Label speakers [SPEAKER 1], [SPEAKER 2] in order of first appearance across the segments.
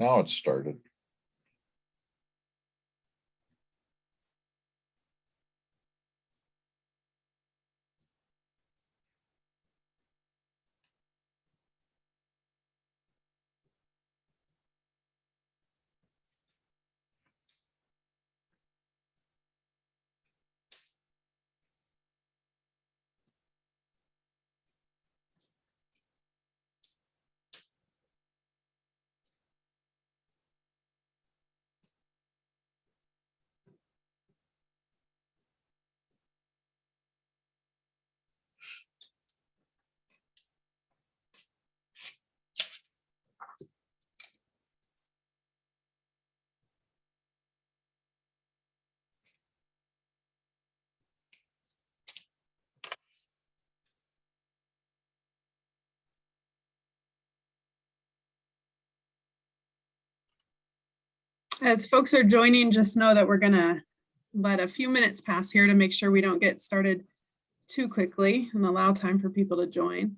[SPEAKER 1] Now it's started.
[SPEAKER 2] As folks are joining, just know that we're gonna let a few minutes pass here to make sure we don't get started too quickly and allow time for people to join.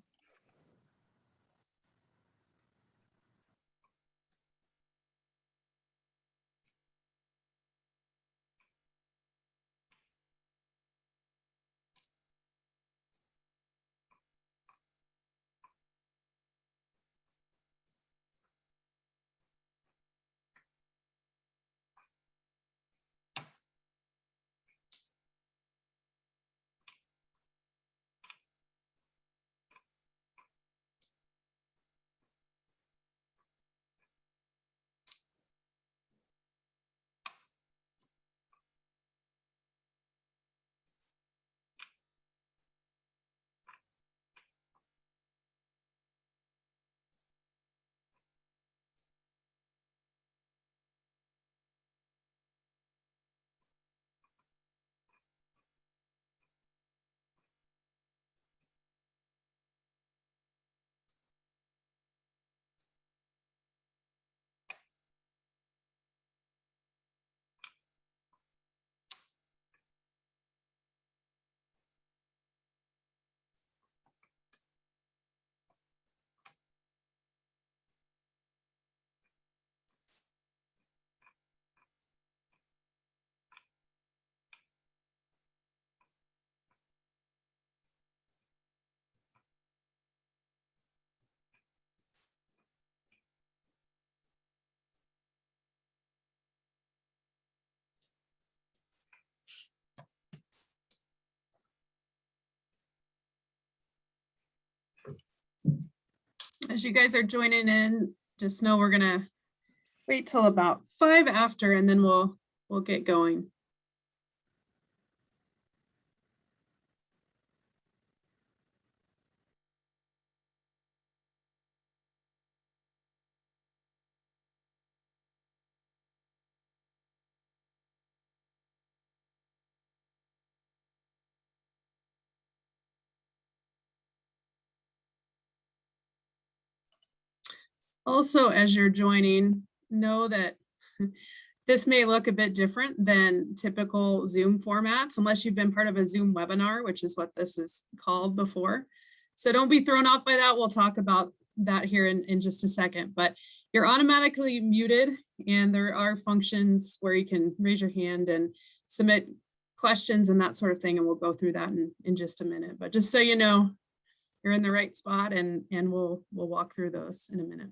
[SPEAKER 2] As you guys are joining in, just know we're gonna wait till about 5 after, and then we'll get going. Also, as you're joining, know that this may look a bit different than typical Zoom formats, unless you've been part of a Zoom webinar, which is what this is called before. So don't be thrown off by that. We'll talk about that here in just a second, but you're automatically muted, and there are functions where you can raise your hand and submit questions and that sort of thing, and we'll go through that in just a minute. But just so you know, you're in the right spot, and we'll walk through those in a minute.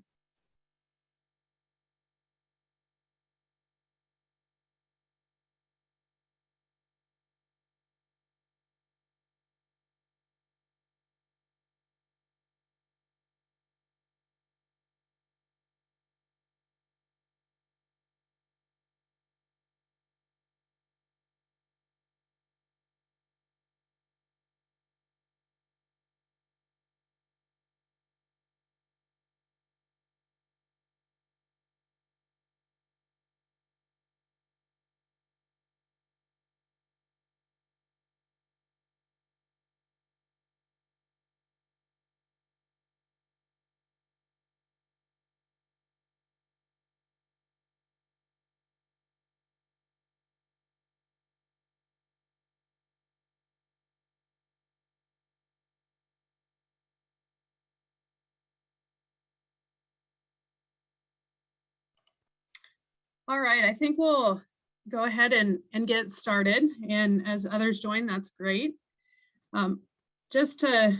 [SPEAKER 2] All right, I think we'll go ahead and get started. And as others join, that's great. Um, just to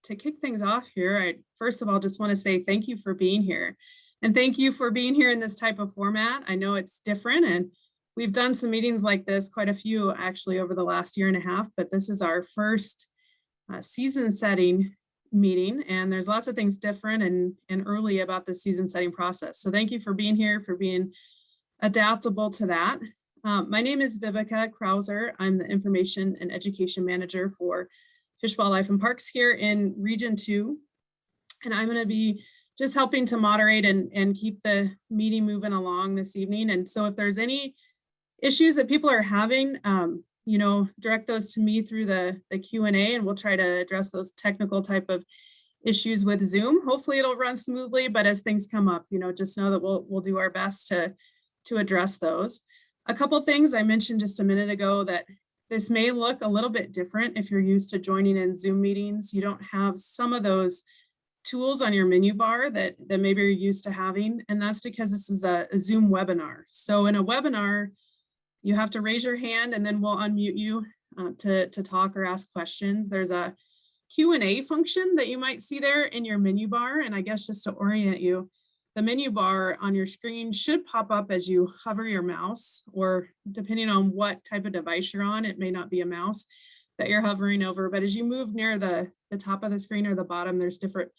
[SPEAKER 2] kick things off here, I first of all just want to say thank you for being here. And thank you for being here in this type of format. I know it's different, and we've done some meetings like this, quite a few actually over the last year and a half, but this is our first season setting meeting, and there's lots of things different and early about the season setting process. So thank you for being here, for being adaptable to that. My name is Vivica Krauser. I'm the Information and Education Manager for Fish, Wildlife, and Parks here in Region 2. And I'm going to be just helping to moderate and keep the meeting moving along this evening. And so if there's any issues that people are having, direct those to me through the Q&A, and we'll try to address those technical type of issues with Zoom. Hopefully it'll run smoothly, but as things come up, just know that we'll do our best to address those. A couple things I mentioned just a minute ago, that this may look a little bit different if you're used to joining in Zoom meetings. You don't have some of those tools on your menu bar that maybe you're used to having, and that's because this is a Zoom webinar. So in a webinar, you have to raise your hand and then we'll unmute you to talk or ask questions. There's a Q&A function that you might see there in your menu bar, and I guess just to orient you, the menu bar on your screen should pop up as you hover your mouse, or depending on what type of device you're on, it may not be a mouse that you're hovering over, but as you move near the top of the screen or the bottom, there's different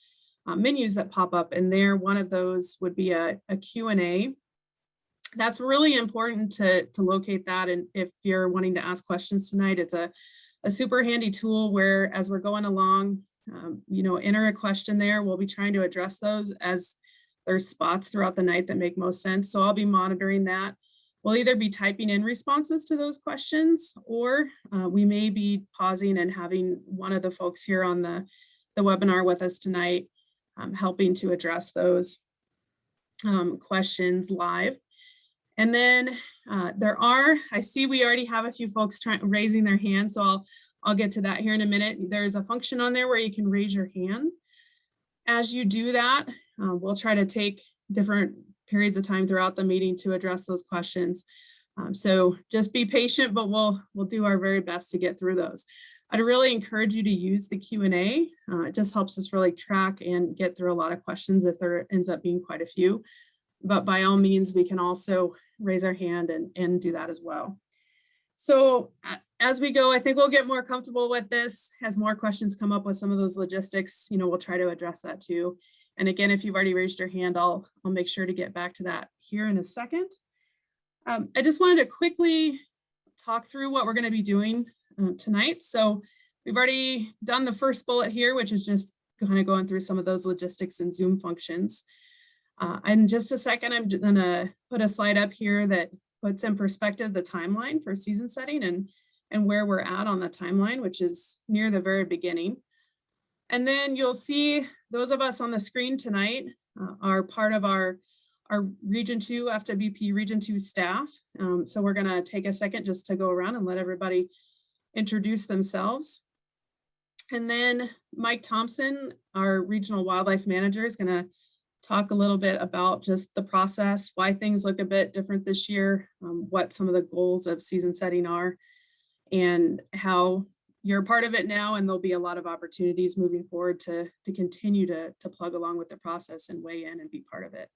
[SPEAKER 2] menus that pop up, and there, one of those would be a Q&A. That's really important to locate that, and if you're wanting to ask questions tonight, it's a super handy tool where as we're going along, enter a question there. We'll be trying to address those as there's spots throughout the night that make most sense. So I'll be monitoring that. We'll either be typing in responses to those questions, or we may be pausing and having one of the folks here on the webinar with us tonight helping to address those questions live. And then I see we already have a few folks raising their hands, so I'll get to that here in a minute. There's a function on there where you can raise your hand. As you do that, we'll try to take different periods of time throughout the meeting to address those questions. So just be patient, but we'll do our very best to get through those. I'd really encourage you to use the Q&A. It just helps us really track and get through a lot of questions if there ends up being quite a few. But by all means, we can also raise our hand and do that as well. So as we go, I think we'll get more comfortable with this. As more questions come up with some of those logistics, we'll try to address that too. And again, if you've already raised your hand, I'll make sure to get back to that here in a second. I just wanted to quickly talk through what we're going to be doing tonight. So we've already done the first bullet here, which is just kind of going through some of those logistics and Zoom functions. In just a second, I'm going to put a slide up here that puts in perspective the timeline for season setting and where we're at on the timeline, which is near the very beginning. And then you'll see those of us on the screen tonight are part of our Region 2, FWP Region 2 staff. So we're going to take a second just to go around and let everybody introduce themselves. And then Mike Thompson, our Regional Wildlife Manager, is going to talk a little bit about just the process, why things look a bit different this year, what some of the goals of season setting are, and how you're a part of it now, and there'll be a lot of opportunities moving forward to continue to plug along with the process and weigh in and be part of it.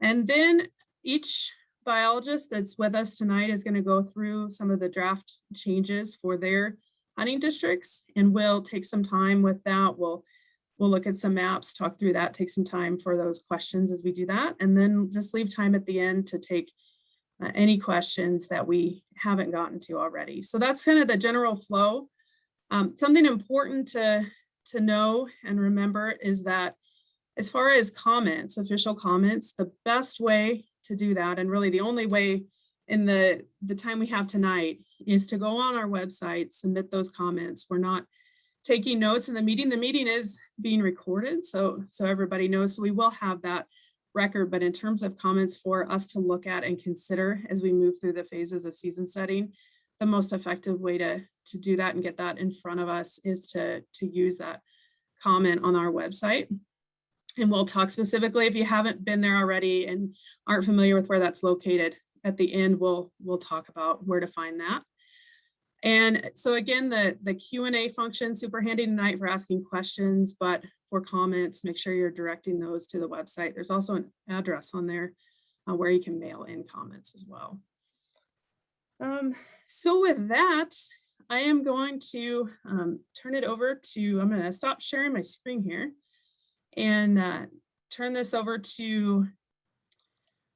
[SPEAKER 2] And then each biologist that's with us tonight is going to go through some of the draft changes for their hunting districts, and we'll take some time with that. We'll look at some maps, talk through that, take some time for those questions as we do that, and then just leave time at the end to take any questions that we haven't gotten to already. So that's kind of the general flow. Something important to know and remember is that as far as comments, official comments, the best way to do that, and really the only way in the time we have tonight, is to go on our website, submit those comments. We're not taking notes in the meeting. The meeting is being recorded, so everybody knows. So we will have that record, but in terms of comments for us to look at and consider as we move through the phases of season setting, the most effective way to do that and get that in front of us is to use that comment on our website. And we'll talk specifically if you haven't been there already and aren't familiar with where that's located. At the end, we'll talk about where to find that. And so again, the Q&A function, super handy tonight for asking questions, but for comments, make sure you're directing those to the website. There's also an address on there where you can mail in comments as well. So with that, I am going to turn it over to, I'm going to stop sharing my screen here and turn this over to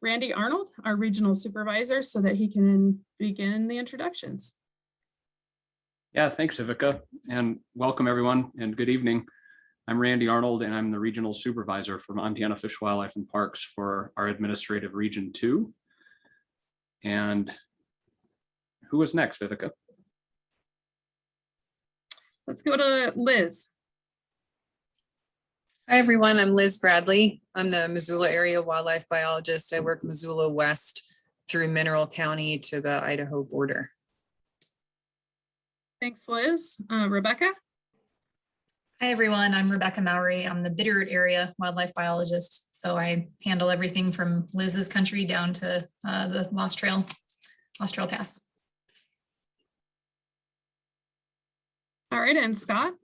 [SPEAKER 2] Randy Arnold, our regional supervisor, so that he can begin the introductions.
[SPEAKER 1] Yeah, thanks, Ivica, and welcome everyone, and good evening. I'm Randy Arnold, and I'm the regional supervisor for Montana Fish, Wildlife, and Parks for our administrative region 2. And who was next, Ivica?
[SPEAKER 2] Let's go to Liz.
[SPEAKER 3] Hi, everyone. I'm Liz Bradley. I'm the Missoula area wildlife biologist. I work Missoula West through Mineral County to the Idaho border.
[SPEAKER 2] Thanks, Liz. Rebecca?
[SPEAKER 4] Hi, everyone. I'm Rebecca Mowry. I'm the Bitterroot area wildlife biologist. So I handle everything from Liz's country down to the Lost Trail Pass.
[SPEAKER 2] All right, and Scott?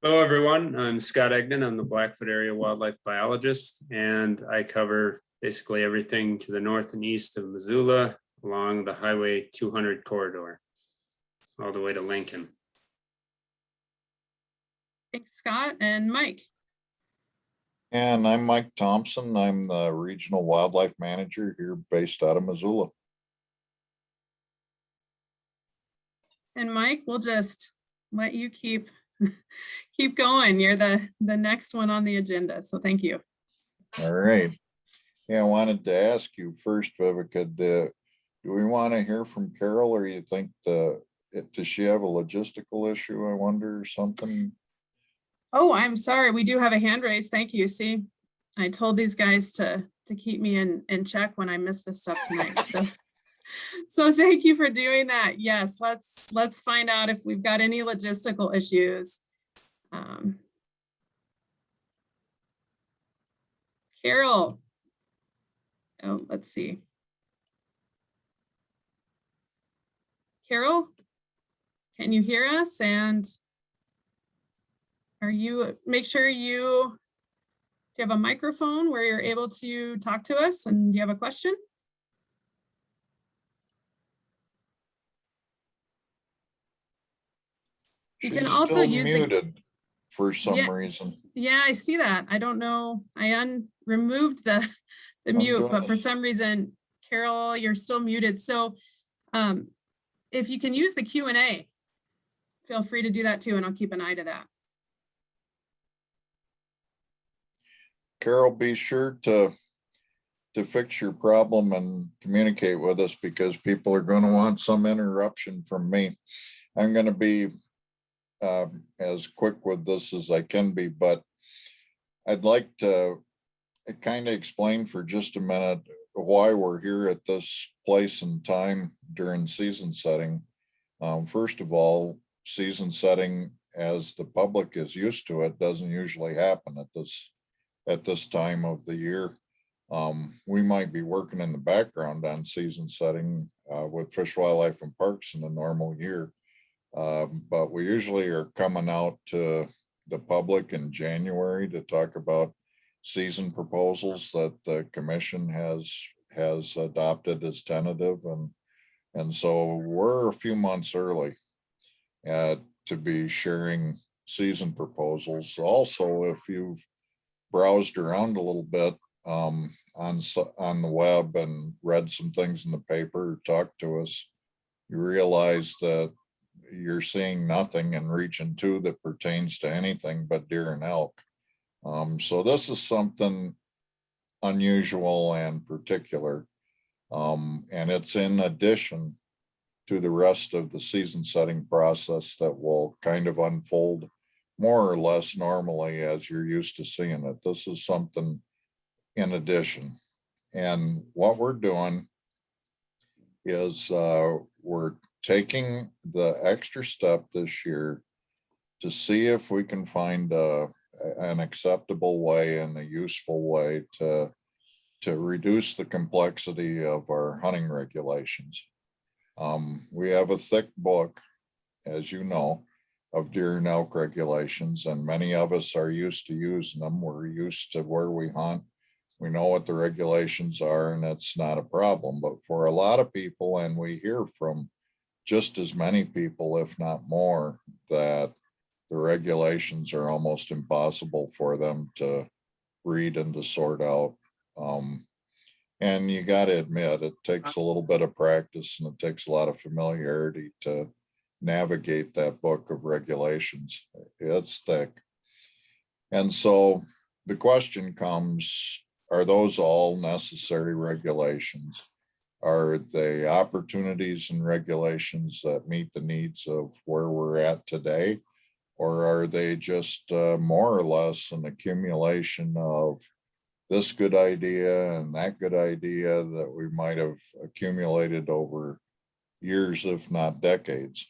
[SPEAKER 5] Hello, everyone. I'm Scott Egnan. I'm the Blackfoot area wildlife biologist, and I cover basically everything to the north and east of Missoula along the Highway 200 corridor, all the way to Lincoln.
[SPEAKER 2] Thanks, Scott. And Mike?
[SPEAKER 6] And I'm Mike Thompson. I'm the regional wildlife manager here based out of Missoula.
[SPEAKER 2] And Mike, we'll just let you keep going. You're the next one on the agenda. So thank you.
[SPEAKER 6] All right. Yeah, I wanted to ask you first, Vivica, do we want to hear from Carol, or you think does she have a logistical issue, I wonder, or something?
[SPEAKER 2] Oh, I'm sorry. We do have a hand raised. Thank you. See, I told these guys to keep me in check when I miss this stuff tonight. So thank you for doing that. Yes, let's find out if we've got any logistical issues. Carol. Oh, let's see. Carol, can you hear us? And make sure do you have a microphone where you're able to talk to us? And do you have a question? You can also use
[SPEAKER 6] muted for some reason.
[SPEAKER 2] Yeah, I see that. I don't know. I removed the mute, but for some reason, Carol, you're still muted. So if you can use the Q&A, feel free to do that too, and I'll keep an eye to that.
[SPEAKER 6] Carol, be sure to fix your problem and communicate with us, because people are going to want some interruption from me. I'm going to be as quick with this as I can be, but I'd like to kind of explain for just a minute why we're here at this place and time during season setting. First of all, season setting, as the public is used to it, doesn't usually happen at this time of the year. We might be working in the background on season setting with Fish, Wildlife, and Parks in a normal year. But we usually are coming out to the public in January to talk about season proposals that the commission has adopted as tentative, and so we're a few months early to be sharing season proposals. Also, if you've browsed around a little bit on the web and read some things in the paper or talked to us, you realize that you're seeing nothing in region 2 that pertains to anything but deer and elk. So this is something unusual and particular, and it's in addition to the rest of the season setting process that will kind of unfold more or less normally as you're used to seeing it. This is something in addition. And what we're doing is we're taking the extra step this year to see if we can find a an acceptable way and a useful way to reduce the complexity of our hunting regulations. We have a thick book, as you know, of deer and elk regulations, and many of us are used to using them. We're used to where we hunt. We know what the regulations are, and it's not a problem. But for a lot of people, and we hear from just as many people, if not more, that the regulations are almost impossible for them to read and to sort out. And you got to admit, it takes a little bit of practice and it takes a lot of familiarity to navigate that book of regulations. It's thick. And so the question comes, are those all necessary regulations? Are they opportunities and regulations that meet the needs of where we're at today? Or are they just more or less an accumulation of this good idea and that good idea that we might have accumulated over years, if not decades?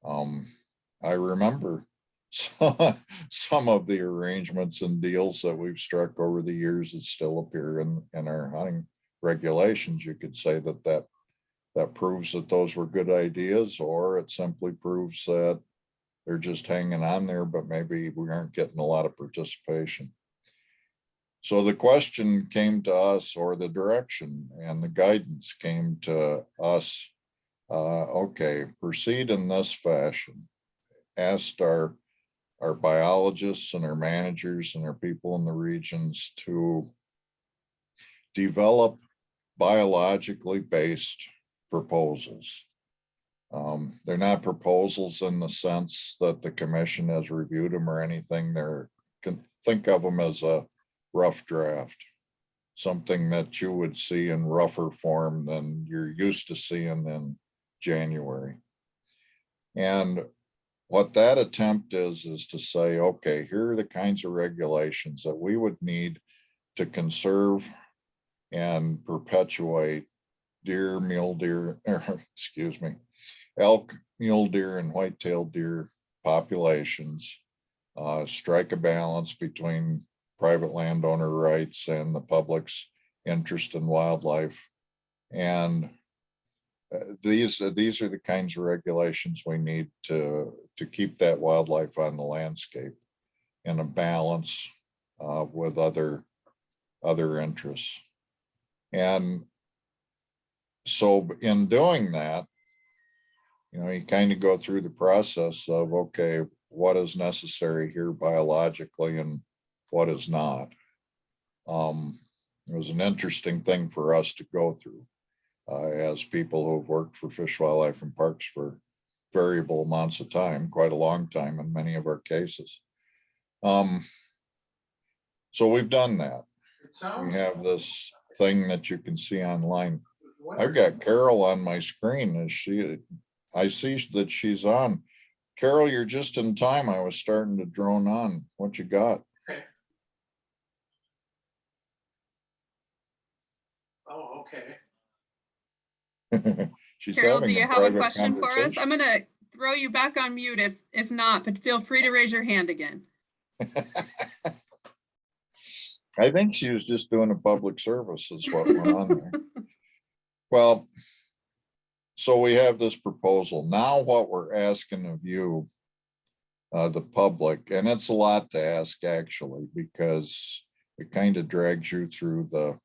[SPEAKER 6] I remember some of the arrangements and deals that we've struck over the years that still appear in our hunting regulations. You could say that proves that those were good ideas, or it simply proves that they're just hanging on there, but maybe we aren't getting a lot of participation. So the question came to us, or the direction and the guidance came to us. Okay, proceed in this fashion. Asked our biologists and our managers and our people in the regions to develop biologically based proposals. They're not proposals in the sense that the commission has reviewed them or anything. Can think of them as a rough draft, something that you would see in rougher form than you're used to seeing in January. And what that attempt is to say, okay, here are the kinds of regulations that we would need to conserve and perpetuate deer, mule deer, excuse me, elk, mule deer, and white-tailed deer populations, strike a balance between private landowner rights and the public's interest in wildlife. And these are the kinds of regulations we need to keep that wildlife on the landscape in a balance with other interests. And so in doing that, you kind of go through the process of, okay, what is necessary here biologically and what is not. It was an interesting thing for us to go through as people who have worked for Fish, Wildlife, and Parks for variable amounts of time, quite a long time in many of our cases. So we've done that. We have this thing that you can see online. I've got Carol on my screen. I see that she's on. Carol, you're just in time. I was starting to drone on. What you got?
[SPEAKER 7] Okay. Oh, okay.
[SPEAKER 6] She's
[SPEAKER 2] Carol, do
[SPEAKER 6] having
[SPEAKER 2] you have a
[SPEAKER 6] private
[SPEAKER 2] question for us?
[SPEAKER 6] conversation.
[SPEAKER 2] I'm gonna throw you back on mute if not, but feel free to raise your hand again.
[SPEAKER 6] I think she was just doing a public service is what went on there. Well, so we have this proposal. Now what we're asking of you, the public, and it's a lot to ask actually, because it kind of drags you through the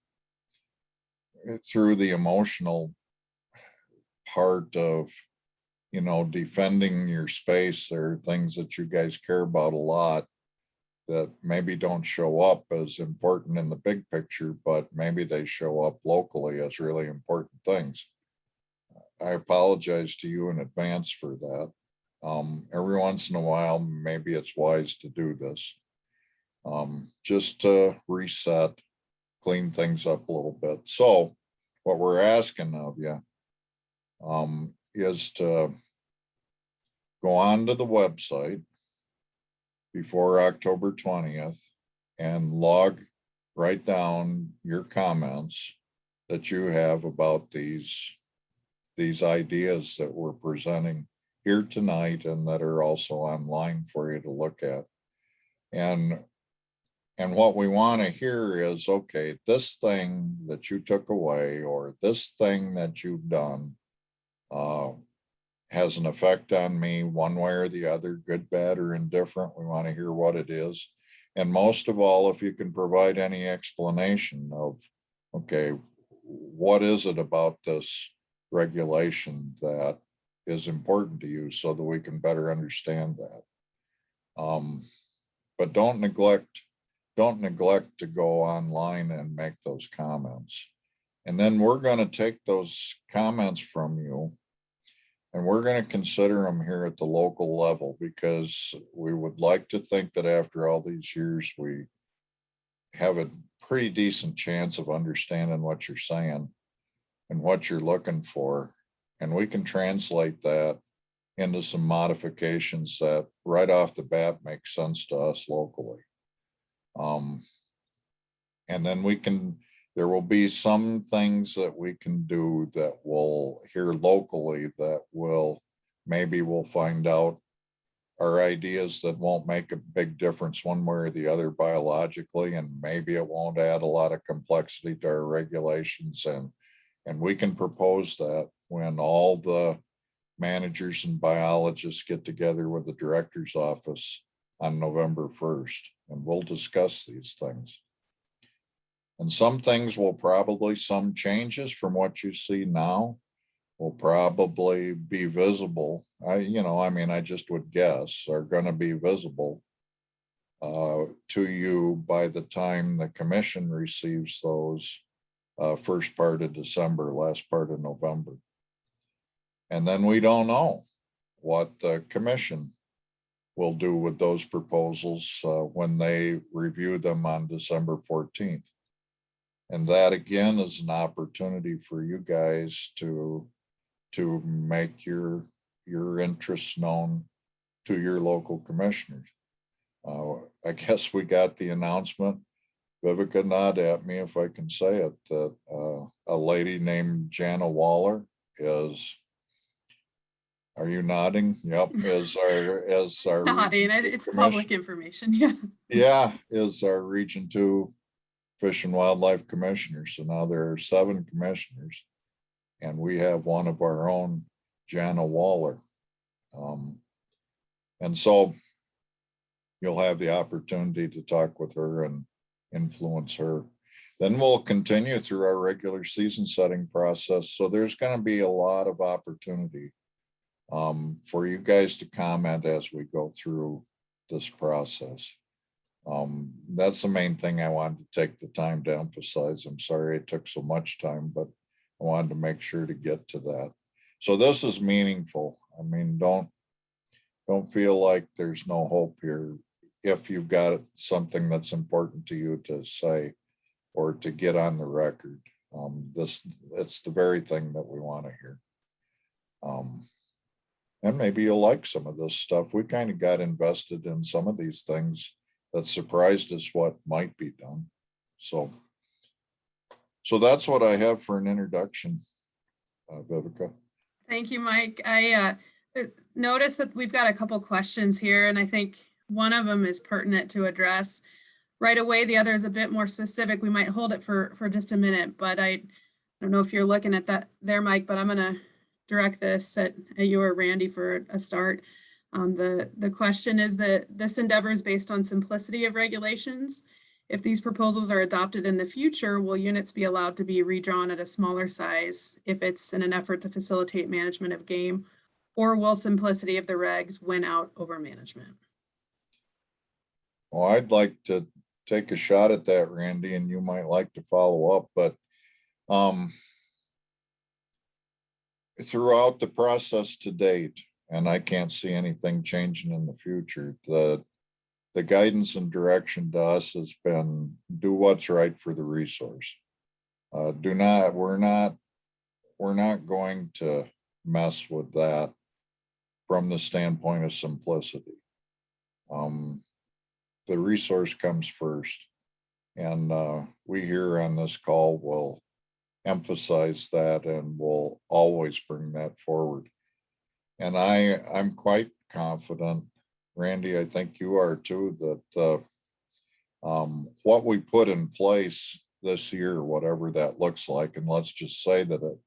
[SPEAKER 6] emotional part of, defending your space. There are things that you guys care about a lot that maybe don't show up as important in the big picture, but maybe they show up locally as really important things. I apologize to you in advance for that. Every once in a while, maybe it's wise to do this. Just to reset, clean things up a little bit. So what we're asking of you is to go on to the website before October 20th and write down your comments that you have about these ideas that we're presenting here tonight and that are also online for you to look at. And And what we want to hear is, okay, this thing that you took away, or this thing that you've done has an effect on me one way or the other, good, bad, or indifferent. We want to hear what it is. And most of all, if you can provide any explanation of, okay, what is it about this regulation that is important to you, so that we can better understand that. But don't neglect to go online and make those comments. And then we're going to take those comments from you and we're going to consider them here at the local level, because we would like to think that after all these years, we have a pretty decent chance of understanding what you're saying and what you're looking for. And we can translate that into some modifications that right off the bat make sense to us locally. And then there will be some things that we can do that will here locally that maybe we'll find out are ideas that won't make a big difference one way or the other biologically, and maybe it won't add a lot of complexity to our regulations. And we can propose that when all the managers and biologists get together with the director's office on November 1st, and we'll discuss these things. And some things some changes from what you see now will probably be visible. I just would guess are going to be visible to you by the time the commission receives those first part of December, last part of November. And then we don't know what the commission will do with those proposals when they review them on December 14th. And that again is an opportunity for you guys to make your interests known to your local commissioners. I guess we got the announcement. Vivica, nod at me if I can say it, that a lady named Jana Waller is. Are you nodding? Yep, is our
[SPEAKER 2] Nodding, it's public information, yeah.
[SPEAKER 6] Yeah, is our Region 2 Fish and Wildlife Commissioner. So now there are 7 commissioners, and we have one of our own, Jana Waller. And so you'll have the opportunity to talk with her and influence her. Then we'll continue through our regular season setting process. So there's going to be a lot of opportunity for you guys to comment as we go through this process. That's the main thing I wanted to take the time to emphasize. I'm sorry it took so much time, but I wanted to make sure to get to that. So this is meaningful. I mean, don't feel like there's no hope here. If you've got something that's important to you to say or to get on the record, it's the very thing that we want to hear. And maybe you'll like some of this stuff. We kind of got invested in some of these things that surprised us what might be done. So that's what I have for an introduction, Vivica.
[SPEAKER 2] Thank you, Mike. I noticed that we've got a couple questions here, and I think one of them is pertinent to address right away. The other is a bit more specific. We might hold it for just a minute, but I don't know if you're looking at that there, Mike, but I'm going to direct this at you or Randy for a start. The question is that this endeavor is based on simplicity of regulations. If these proposals are adopted in the future, will units be allowed to be redrawn at a smaller size if it's in an effort to facilitate management of game, or will simplicity of the regs win out over management?
[SPEAKER 6] Well, I'd like to take a shot at that, Randy, and you might like to follow up, but throughout the process to date, and I can't see anything changing in the future, the guidance and direction to us has been do what's right for the resource. We're not going to mess with that from the standpoint of simplicity. The resource comes first, and we here on this call will emphasize that and will always bring that forward. And I'm quite confident, Randy, I think you are too, that What we put in place this year, whatever that looks like, and let's just say that it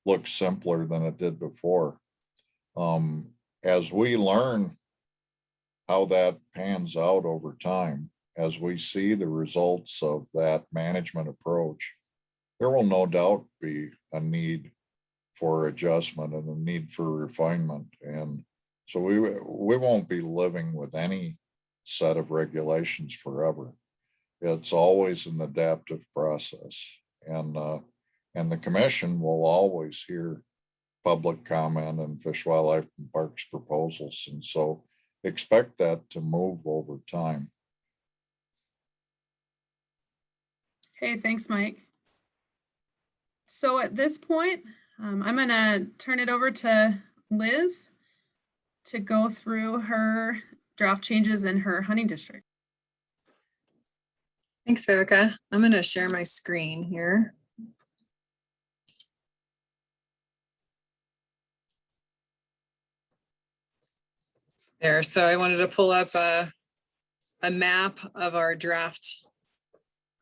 [SPEAKER 6] looks simpler than it did before. As we learn how that pans out over time, as we see the results of that management approach, there will no doubt be a need for adjustment and a need for refinement. And so we won't be living with any set of regulations forever. It's always an adaptive process. And the commission will always hear public comment and Fish, Wildlife and Parks proposals. And so expect that to move over time.
[SPEAKER 2] Okay, thanks, Mike. So at this point, I'm gonna turn it over to Liz to go through her draft changes in her hunting district.
[SPEAKER 3] Thanks, Vivica. I'm going to share my screen here. There, so I wanted to pull up a map of our draft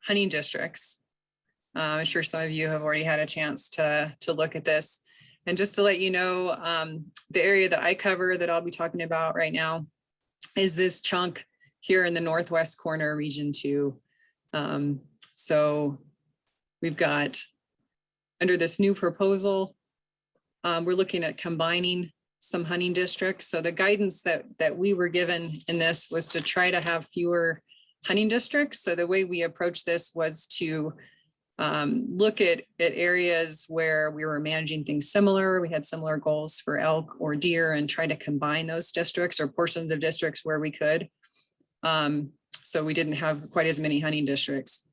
[SPEAKER 3] hunting districts. I'm sure some of you have already had a chance to look at this. And just to let you know, the area that I cover that I'll be talking about right now is this chunk here in the northwest corner, Region 2. So we've got, under this new proposal, we're looking at combining some hunting districts. So the guidance that we were given in this was to try to have fewer hunting districts. So the way we approached this was to look at areas where we were managing things similar. We had similar goals for elk or deer and try to combine those districts or portions of districts where we could. So we didn't have quite as many hunting districts.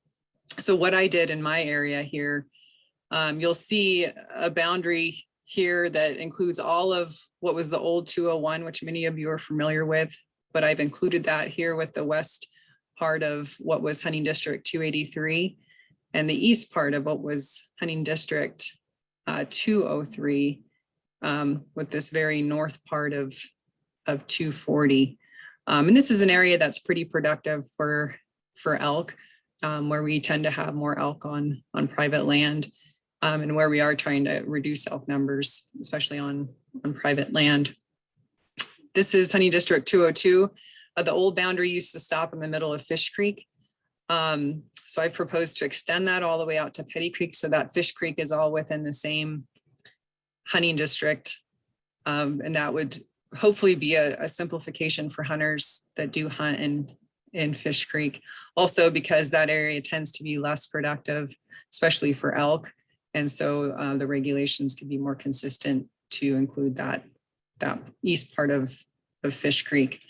[SPEAKER 3] So what I did in my area here, you'll see a boundary here that includes all of what was the old 201, which many of you are familiar with, but I've included that here with the west part of what was hunting district 283 and the east part of what was hunting district 203 with this very north part of 240. And this is an area that's pretty productive for elk, where we tend to have more elk on private land, and where we are trying to reduce elk numbers, especially on private land. This is hunting district 202. The old boundary used to stop in the middle of Fish Creek. So I proposed to extend that all the way out to Petty Creek so that Fish Creek is all within the same hunting district. And that would hopefully be a simplification for hunters that do hunt in Fish Creek. Also because that area tends to be less productive, especially for elk. And so the regulations could be more consistent to include that east part of Fish Creek.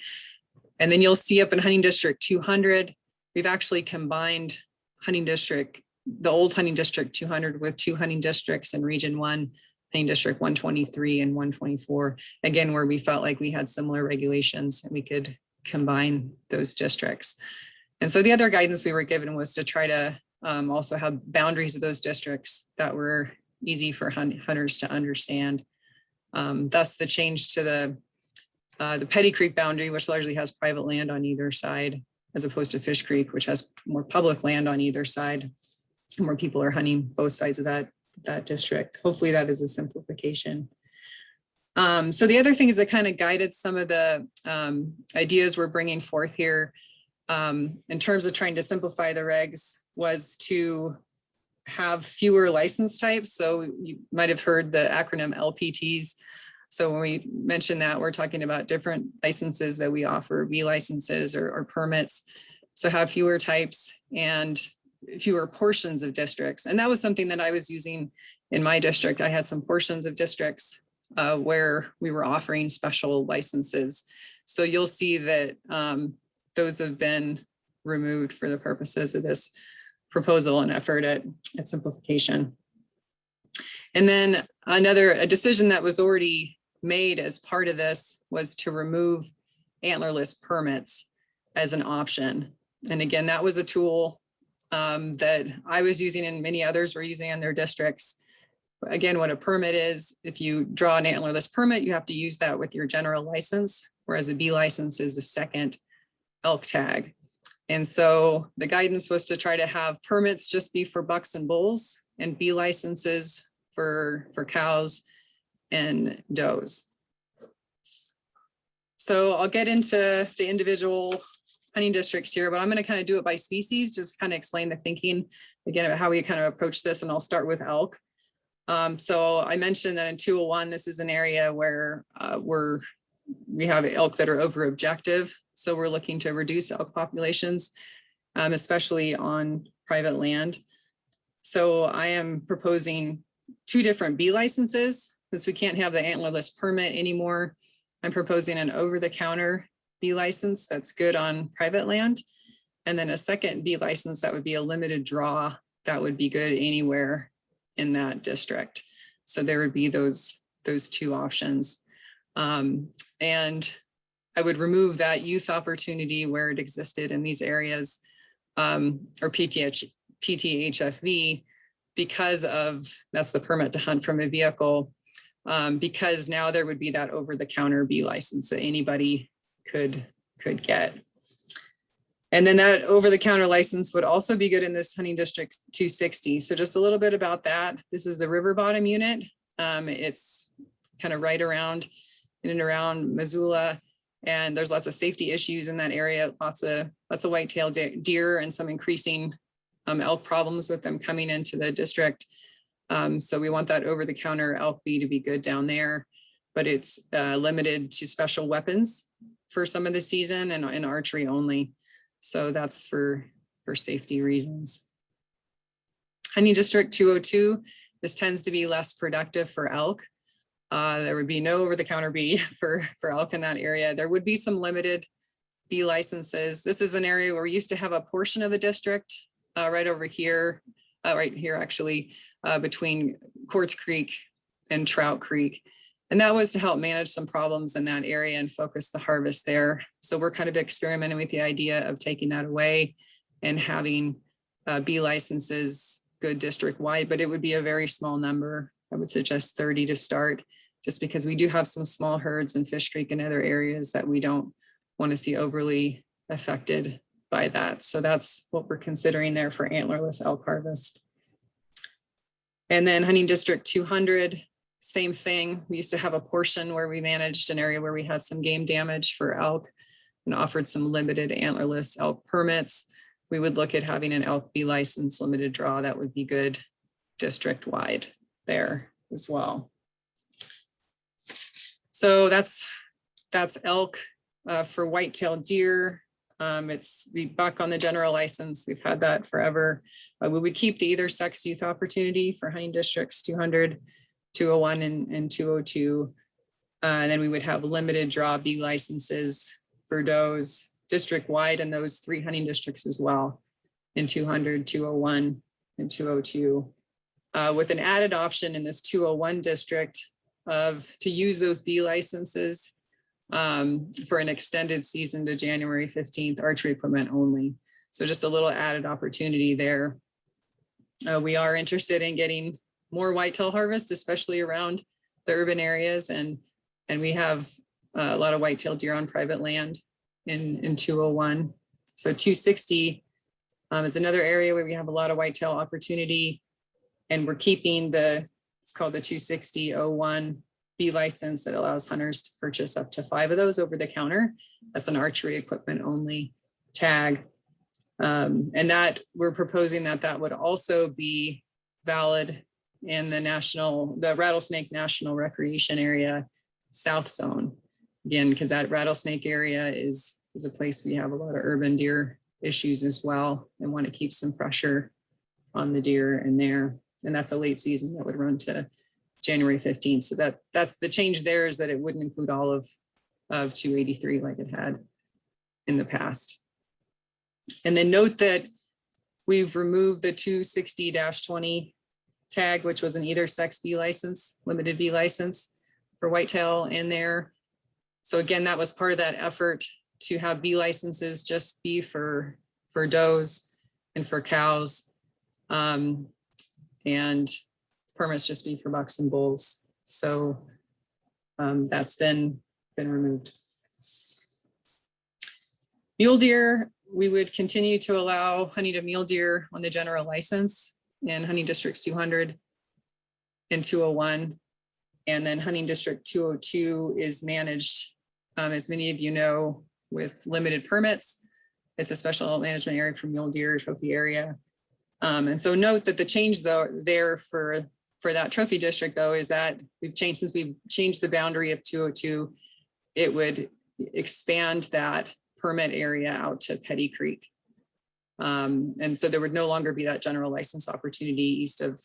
[SPEAKER 3] And then you'll see up in hunting district 200, we've actually combined the old hunting district 200 with two hunting districts in Region 1, hunting district 123 and 124, again, where we felt like we had similar regulations and we could combine those districts. And so the other guidance we were given was to try to also have boundaries of those districts that were easy for hunters to understand. Thus the change to the Petty Creek boundary, which largely has private land on either side, as opposed to Fish Creek, which has more public land on either side, where people are hunting both sides of that district. Hopefully that is a simplification. So the other thing is that kind of guided some of the ideas we're bringing forth here in terms of trying to simplify the regs was to have fewer license types. So you might have heard the acronym LPTs. So when we mention that, we're talking about different licenses that we offer, V licenses or permits. So have fewer types and fewer portions of districts. And that was something that I was using in my district. I had some portions of districts where we were offering special licenses. So you'll see that those have been removed for the purposes of this proposal and effort at simplification. And then a decision that was already made as part of this was to remove antlerless permits as an option. And again, that was a tool that I was using and many others were using in their districts. Again, what a permit is, if you draw an antlerless permit, you have to use that with your general license, whereas a B license is a second elk tag. And so the guidance was to try to have permits just be for bucks and bulls and B licenses for cows and does. So I'll get into the individual hunting districts here, but I'm going to kind of do it by species, just kind of explain the thinking again about how we kind of approach this. And I'll start with elk. So I mentioned that in 201, this is an area where we have elk that are over objective. So we're looking to reduce elk populations, especially on private land. So I am proposing 2 different B licenses since we can't have the antlerless permit anymore. I'm proposing an over-the-counter B license that's good on private land. And then a second B license that would be a limited draw that would be good anywhere in that district. So there would be those 2 options. And I would remove that youth opportunity where it existed in these areas, or PTHFV, because of, that's the permit to hunt from a vehicle, because now there would be that over-the-counter B license that anybody could get. And then that over-the-counter license would also be good in this hunting district 260. So just a little bit about that. This is the river bottom unit. It's kind of right around in and around Missoula. And there's lots of safety issues in that area, lots of white-tailed deer and some increasing elk problems with them coming into the district. So we want that over-the-counter elk B to be good down there, but it's limited to special weapons for some of the season and archery only. So that's for safety reasons. Hunting district 202, this tends to be less productive for elk. There would be no over-the-counter B for elk in that area. There would be some limited B licenses. This is an area where we used to have a portion of the district right over here, right here actually, between Quartz Creek and Trout Creek. And that was to help manage some problems in that area and focus the harvest there. So we're kind of experimenting with the idea of taking that away and having B licenses good district wide, but it would be a very small number. I would suggest 30 to start, just because we do have some small herds in Fish Creek and other areas that we don't want to see overly affected by that. So that's what we're considering there for antlerless elk harvest. And then hunting district 200, same thing. We used to have a portion where we managed an area where we had some game damage for elk and offered some limited antlerless elk permits. We would look at having an elk B license limited draw that would be good district wide there as well. So that's elk. For white-tailed deer, it's we buck on the general license. We've had that forever. We would keep the either sex youth opportunity for hunting districts 200, 201, and 202. And then we would have limited draw B licenses for does district wide in those 3 hunting districts as well, in 200, 201, and 202. With an added option in this 201 district to use those B licenses for an extended season to January 15th, archery equipment only. So just a little added opportunity there. We are interested in getting more whitetail harvest, especially around the urban areas. And we have a lot of whitetail deer on private land in 201. So 260 is another area where we have a lot of whitetail opportunity. And we're keeping it's called the 260-01 B license that allows hunters to purchase up to 5 of those over the counter. That's an archery equipment only tag. And that we're proposing that would also be valid in the Rattlesnake National Recreation Area South Zone. Again, because that rattlesnake area is a place we have a lot of urban deer issues as well, and want to keep some pressure on the deer in there. And that's a late season that would run to January 15th. So that's the change there, is that it wouldn't include all of 283 like it had in the past. And then note that we've removed the 260-20 tag, which was an either sex B license, limited B license for whitetail in there. So again, that was part of that effort to have B licenses just be for does and for cows. And permits just be for bucks and bulls. So that's been removed. Mule deer, we would continue to allow hunting of mule deer on the general license in hunting districts 200 and 201. And then hunting district 202 is managed, as many of you know, with limited permits. It's a special management area for mule deer trophy area. And so note that the change though there for that trophy district though is that since we've changed the boundary of 202, it would expand that permit area out to Petty Creek. And so there would no longer be that general license opportunity east of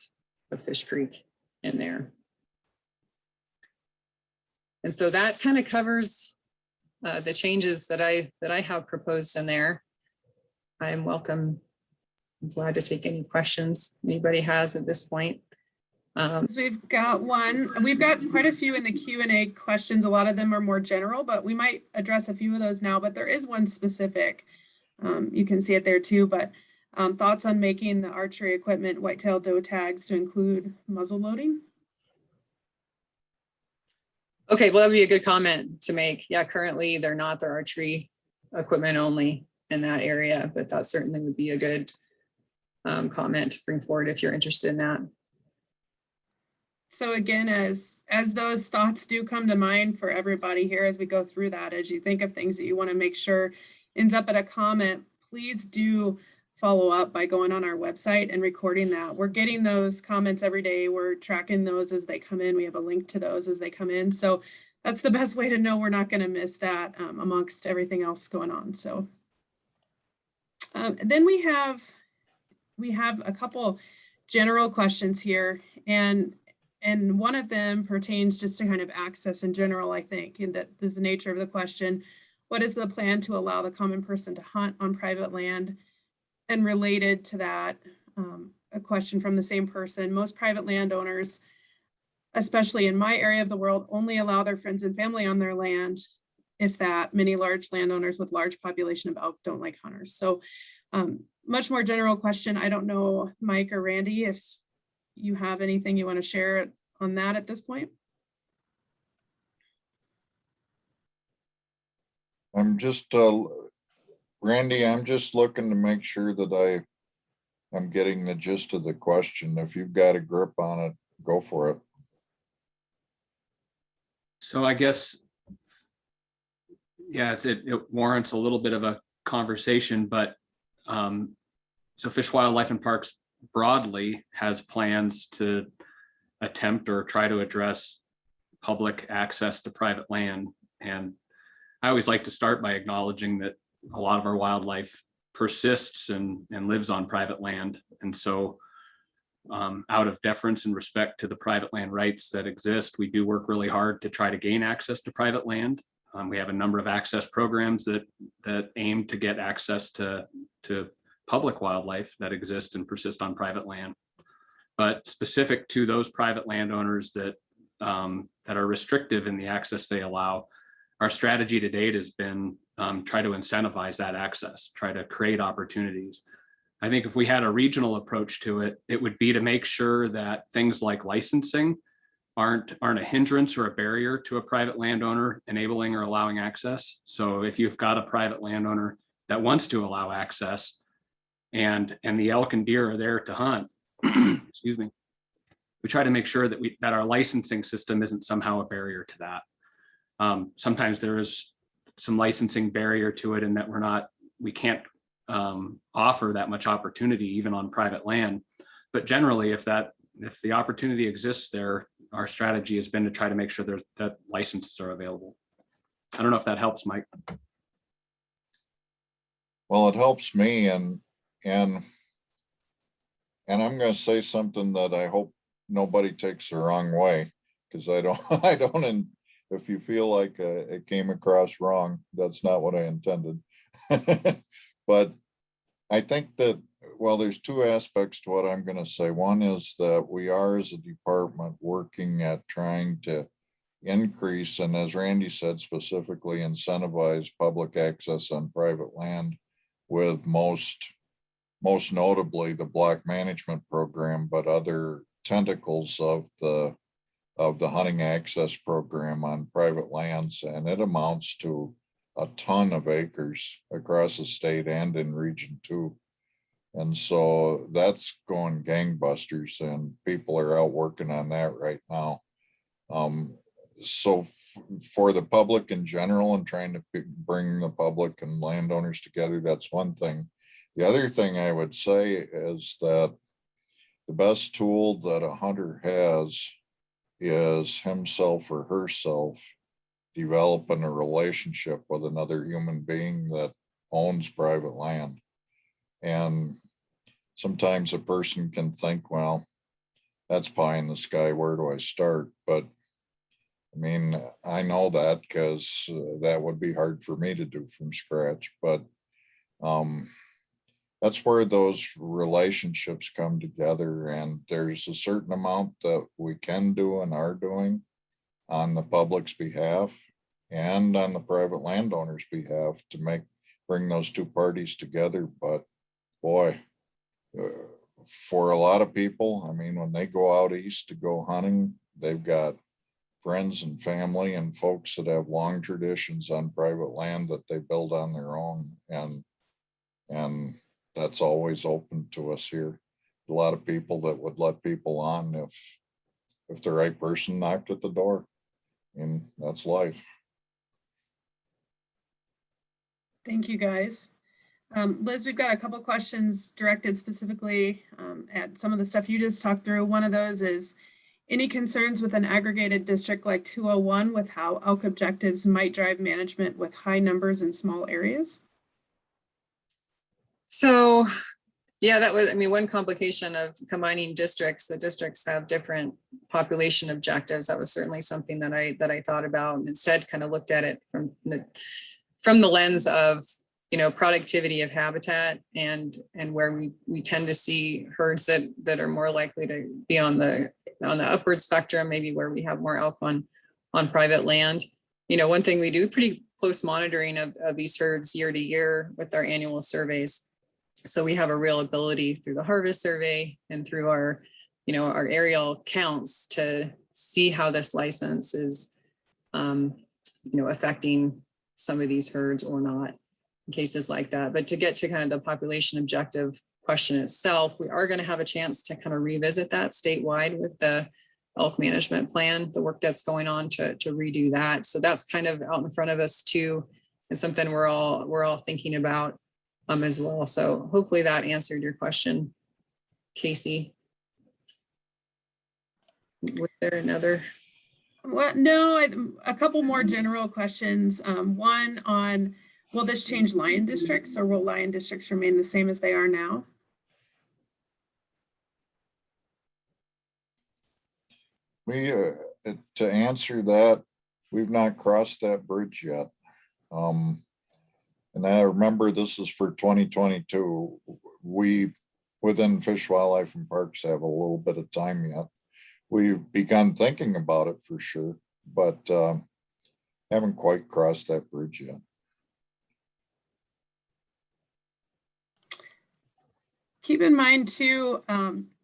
[SPEAKER 3] Fish Creek in there. And so that kind of covers the changes that I have proposed in there. I am welcome. I'm glad to take any questions anybody has at this point.
[SPEAKER 2] So we've got quite a few in the Q&A questions. A lot of them are more general, but we might address a few of those now, but there is one specific. You can see it there too, but thoughts on making the archery equipment whitetail doe tags to include muzzle loading?
[SPEAKER 3] Okay, well, that'd be a good comment to make. Yeah, currently they're not, they're archery equipment only in that area, but that certainly would be a good comment to bring forward if you're interested in that.
[SPEAKER 2] So again, as those thoughts do come to mind for everybody here as we go through that, as you think of things that you want to make sure ends up at a comment, please do follow up by going on our website and recording that. We're getting those comments every day. We're tracking those as they come in. We have a link to those as they come in. So that's the best way to know we're not going to miss that amongst everything else going on. So then we have a couple general questions here, and one of them pertains just to kind of access in general, I think, and that is the nature of the question. What is the plan to allow the common person to hunt on private land? And related to that, a question from the same person: most private landowners, especially in my area of the world, only allow their friends and family on their land. If that, many large landowners with large population of elk don't like hunters. So much more general question. I don't know, Mike or Randy, if you have anything you want to share on that at this point.
[SPEAKER 6] I'm just, Randy, I'm just looking to make sure that I'm getting the gist of the question. If you've got a grip on it, go for it.
[SPEAKER 1] So I guess, yeah, it warrants a little bit of a conversation, but so Fish, Wildlife and Parks broadly has plans to attempt or try to address public access to private land. And I always like to start by acknowledging that a lot of our wildlife persists and lives on private land. And so out of deference and respect to the private land rights that exist, we do work really hard to try to gain access to private land. We have a number of access programs that aim to get access to public wildlife that exist and persist on private land. But specific to those private landowners that are restrictive in the access they allow, our strategy to date has been try to incentivize that access, try to create opportunities. I think if we had a regional approach to it, it would be to make sure that things like licensing aren't a hindrance or a barrier to a private landowner enabling or allowing access. So if you've got a private landowner that wants to allow access and the elk and deer are there to hunt, excuse me, we try to make sure that that our licensing system isn't somehow a barrier to that. Sometimes there is some licensing barrier to it in that we can't offer that much opportunity even on private land. But generally, if the opportunity exists there, our strategy has been to try to make sure that licenses are available. I don't know if that helps, Mike.
[SPEAKER 6] Well, it helps me, and I'm going to say something that I hope nobody takes the wrong way, because I don't. If you feel like it came across wrong, that's not what I intended. But I think that, well, there's two aspects to what I'm going to say. One is that we are, as a department, working at trying to increase, and as Randy said, specifically incentivize public access on private land, with most notably the block management program, but other tentacles of the hunting access program on private lands. And it amounts to a ton of acres across the state and in Region 2. And so that's going gangbusters, and people are out working on that right now. So for the public in general and trying to bring the public and landowners together, that's one thing. The other thing I would say is that the best tool that a hunter has is himself or herself developing a relationship with another human being that owns private land. And sometimes a person can think, well, that's pie in the sky, where do I start? But I mean, I know that because that would be hard for me to do from scratch, but that's where those relationships come together, and there's a certain amount that we can do and are doing on the public's behalf and on the private landowner's behalf to bring those two parties together. But boy, for a lot of people, I mean, when they go out east to go hunting, they've got friends and family and folks that have long traditions on private land that they build on their own. And that's always open to us here. A lot of people that would let people on if the right person knocked at the door. And that's life.
[SPEAKER 2] Thank you, guys. Liz, we've got a couple questions directed specifically at some of the stuff you just talked through. One of those is, any concerns with an aggregated district like 201 with how elk objectives might drive management with high numbers in small areas?
[SPEAKER 3] So, yeah, that was, I mean, one complication of combining districts. The districts have different population objectives. That was certainly something that I thought about. Instead, kind of looked at it from the lens of, you know, productivity of habitat and where we tend to see herds that are more likely to be on the upward spectrum, maybe where we have more elk on private land. You know, one thing we do pretty close monitoring of these herds year to year with our annual surveys. So we have a real ability through the harvest survey and through our, you know, our aerial counts to see how this license is, you know, affecting some of these herds or not in cases like that. But to get to kind of the population objective question itself, we are going to have a chance to kind of revisit that statewide with the elk management plan, the work that's going on to redo that. So that's kind of out in front of us too, and something we're all thinking about as well. So hopefully that answered your question, Casey. Was there another?
[SPEAKER 2] Well, no, a couple more general questions. One on, will this change lion districts, or will lion districts remain the same as they are now?
[SPEAKER 6] We, to answer that, we've not crossed that bridge yet. And I remember this is for 2022. We, within Fish, Wildlife and Parks, have a little bit of time yet. We've begun thinking about it for sure, but haven't quite crossed that bridge yet.
[SPEAKER 2] Keep in mind too,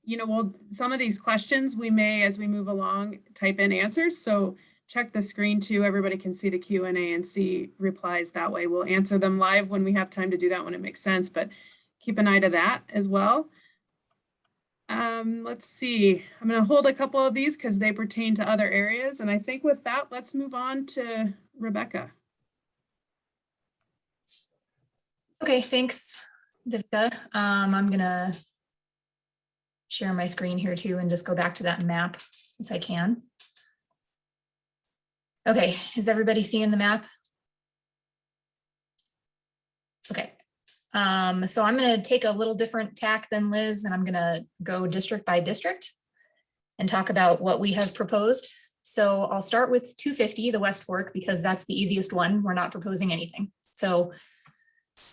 [SPEAKER 2] you know, well, some of these questions we may, as we move along, type in answers. So check the screen too. Everybody can see the Q&A and see replies that way. We'll answer them live when we have time to do that, when it makes sense, but keep an eye to that as well. Let's see. I'm going to hold a couple of these because they pertain to other areas. And I think with that, let's move on to Rebecca.
[SPEAKER 4] Okay, thanks, Vivka. I'm gonna share my screen here too and just go back to that map if I can. Okay, is everybody seeing the map? Okay, so I'm gonna take a little different tack than Liz, and I'm gonna go district by district and talk about what we have proposed. So I'll start with 250, the West Fork, because that's the easiest one. We're not proposing anything. So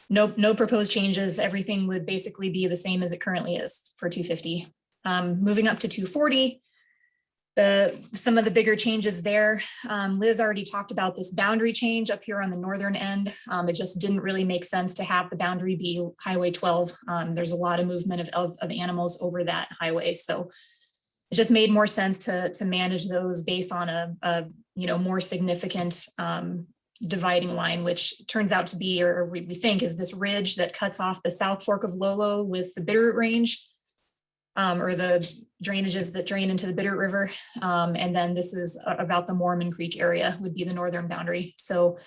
[SPEAKER 4] no proposed changes. Everything would basically be the same as it currently is for 250. Moving up to 240, some of the bigger changes there. Liz already talked about this boundary change up here on the northern end. It just didn't really make sense to have the boundary be Highway 12. There's a lot of movement of animals over that highway, so it just made more sense to manage those based on a more significant dividing line, which turns out to be, or we think is this ridge that cuts off the South Fork of Lolo with the Bitterroot Range, or the drainages that drain into the Bitterroot River. And then this is about the Mormon Creek area would be the northern boundary. So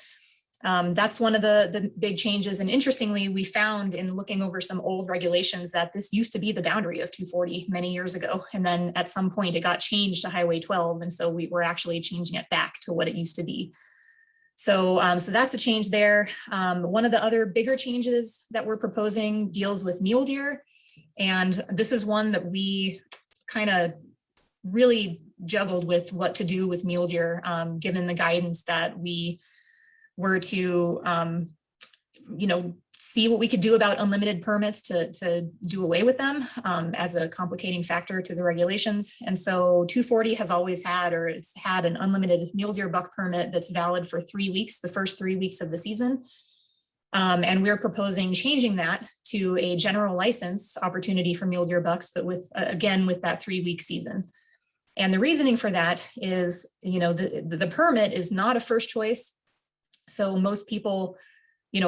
[SPEAKER 4] that's one of the big changes. And interestingly, we found in looking over some old regulations that this used to be the boundary of 240 many years ago. And then at some point it got changed to Highway 12. And so we were actually changing it back to what it used to be. So, so that's a change there. One of the other bigger changes that we're proposing deals with mule deer. And this is one that we kind of really juggled with what to do with mule deer, given the guidance that we were to, see what we could do about unlimited permits to do away with them as a complicating factor to the regulations. And so 240 has always had, or it's had an unlimited mule deer buck permit that's valid for 3 weeks, the first 3 weeks of the season. And we're proposing changing that to a general license opportunity for mule deer bucks, but with, again, with that 3-week season. And the reasoning for that is, the permit is not a first choice. So most people,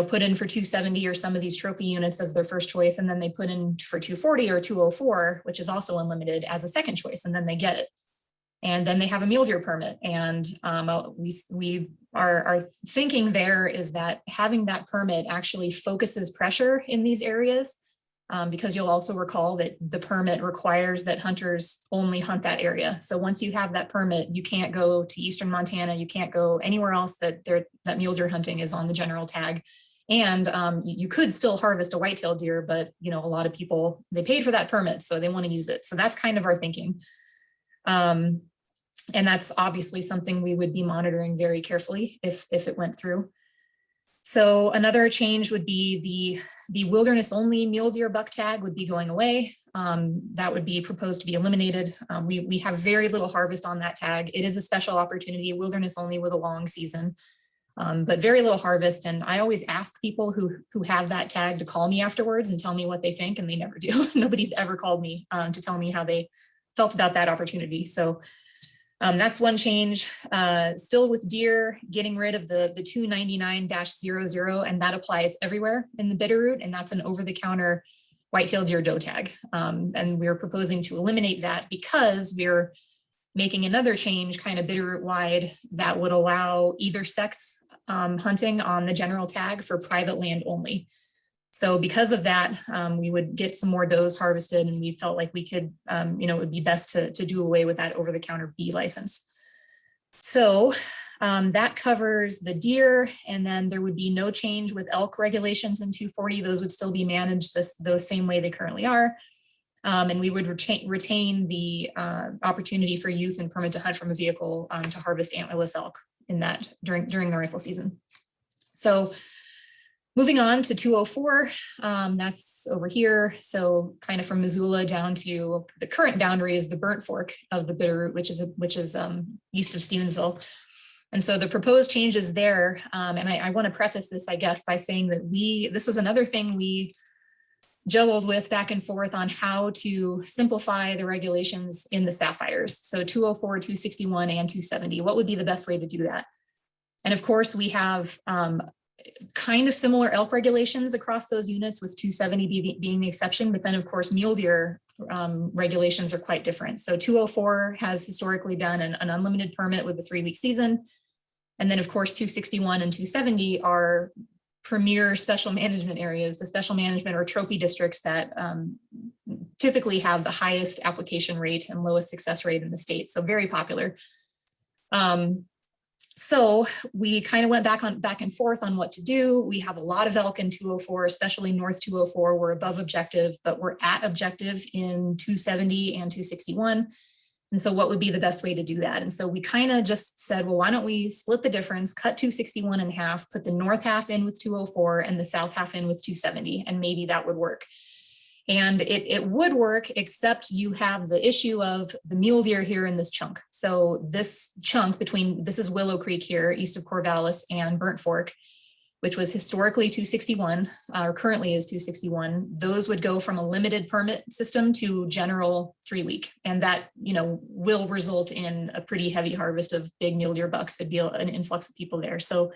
[SPEAKER 4] put in for 270 or some of these trophy units as their first choice, and then they put in for 240 or 204, which is also unlimited, as a second choice, and then they get it. And then they have a mule deer permit. And we are thinking there is that having that permit actually focuses pressure in these areas, because you'll also recall that the permit requires that hunters only hunt that area. So once you have that permit, you can't go to Eastern Montana, you can't go anywhere else that mule deer hunting is on the general tag. And you could still harvest a whitetail deer, but a lot of people, they paid for that permit, so they want to use it. So that's kind of our thinking. And that's obviously something we would be monitoring very carefully if it went through. So another change would be the wilderness only mule deer buck tag would be going away. That would be proposed to be eliminated. We have very little harvest on that tag. It is a special opportunity, wilderness only with a long season, but very little harvest. And I always ask people who have that tag to call me afterwards and tell me what they think, and they never do. Nobody's ever called me to tell me how they felt about that opportunity. So that's one change. Still with deer, getting rid of the 299-00, and that applies everywhere in the Bitterroot, and that's an over-the-counter whitetail deer doe tag. And we're proposing to eliminate that because we're making another change kind of Bitterroot wide that would allow either sex hunting on the general tag for private land only. So because of that, we would get some more does harvested, and we felt like we could, it would be best to do away with that over-the-counter B license. So that covers the deer, and then there would be no change with elk regulations in 240. Those would still be managed the same way they currently are. And we would retain the opportunity for youth and permit to hunt from a vehicle to harvest antlerless elk in that during the rifle season. So moving on to 204, that's over here. So kind of from Missoula down to the current boundary is the Burnt Fork of the Bitterroot, which is east of Stevensville. And so the proposed changes there, and I want to preface this, I guess, by saying that this was another thing we juggled with back and forth on how to simplify the regulations in the Sapphires. So 204, 261, and 270, what would be the best way to do that? And of course, we have kind of similar elk regulations across those units, with 270 being the exception, but then of course mule deer regulations are quite different. So 204 has historically been an unlimited permit with a 3-week season. And then of course 261 and 270 are premier special management areas, the special management or trophy districts that typically have the highest application rate and lowest success rate in the state. So very popular. So we kind of went back and forth on what to do. We have a lot of elk in 204, especially North 204. We're above objective, but we're at objective in 270 and 261. And so what would be the best way to do that? And so we kind of just said, well, why don't we split the difference, cut 261 in half, put the north half in with 204 and the south half in with 270, and maybe that would work. And it would work, except you have the issue of the mule deer here in this chunk. So this chunk this is Willow Creek here, east of Corvallis, and Burnt Fork, which was historically 261, or currently is 261. Those would go from a limited permit system to general 3-week. And that, will result in a pretty heavy harvest of big mule deer bucks. It'd be an influx of people there. So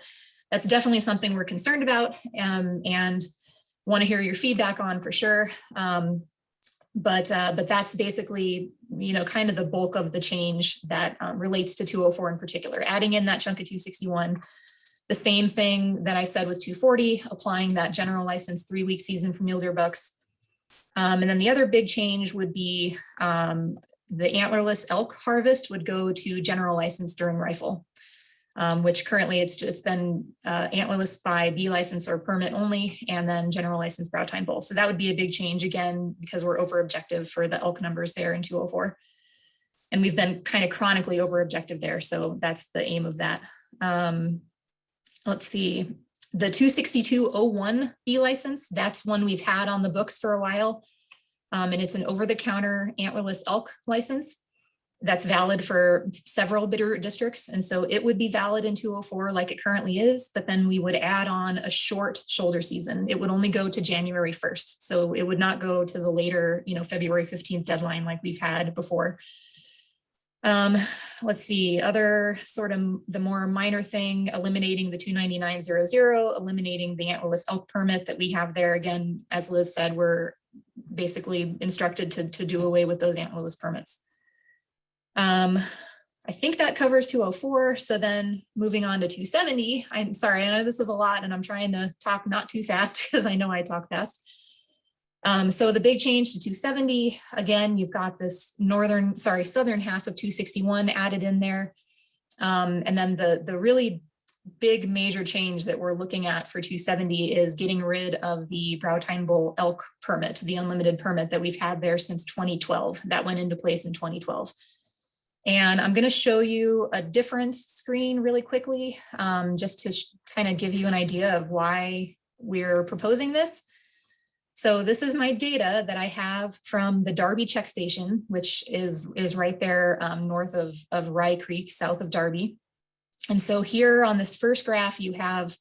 [SPEAKER 4] that's definitely something we're concerned about, and want to hear your feedback on for sure. But that's basically, kind of the bulk of the change that relates to 204 in particular, adding in that chunk of 261. The same thing that I said with 240, applying that general license 3-week season for mule deer bucks. And then the other big change would be the antlerless elk harvest would go to general license during rifle, which currently it's been antlerless by B license or permit only, and then general license brow tine bull. So that would be a big change again, because we're over objective for the elk numbers there in 204. And we've been kind of chronically over objective there. So that's the aim of that. Let's see, the 26201 B license, that's one we've had on the books for a while. And it's an over-the-counter antlerless elk license that's valid for several bidder districts. And so it would be valid in 204 like it currently is, but then we would add on a short shoulder season. It would only go to January 1st. So it would not go to the later, February 15th deadline like we've had before. Let's see, other sort of the more minor thing, eliminating the 29900, eliminating the antlerless elk permit that we have there. Again, as Liz said, we're basically instructed to do away with those antlerless permits. I think that covers 204. So then moving on to 270, I'm sorry, I know this is a lot and I'm trying to talk not too fast because I know I talk fast. So the big change to 270, again, you've got this southern half of 261 added in there. And then the really big major change that we're looking at for 270 is getting rid of the brow tine bull elk permit, the unlimited permit that we've had there since 2012. That went into place in 2012. And I'm going to show you a different screen really quickly, just to kind of give you an idea of why we're proposing this. So this is my data that I have from the Darby check station, which is right there north of Rye Creek, south of Darby. And so here on this first graph, you have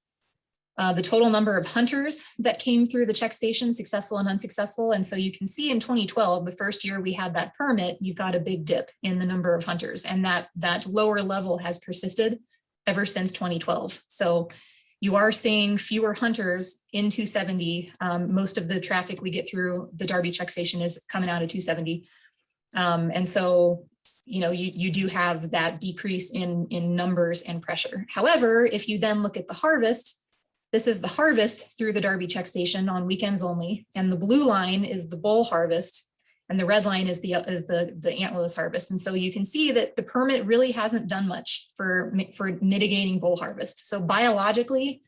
[SPEAKER 4] the total number of hunters that came through the check station, successful and unsuccessful. And so you can see in 2012, the first year we had that permit, you've got a big dip in the number of hunters, and that lower level has persisted ever since 2012. So you are seeing fewer hunters in 270. Most of the traffic we get through the Darby check station is coming out of 270. And so, you do have that decrease in numbers and pressure. However, if you then look at the harvest, this is the harvest through the Darby check station on weekends only. And the blue line is the bull harvest. And the red line is the antlerless harvest. And so you can see that the permit really hasn't done much for mitigating bull harvest. So biologically,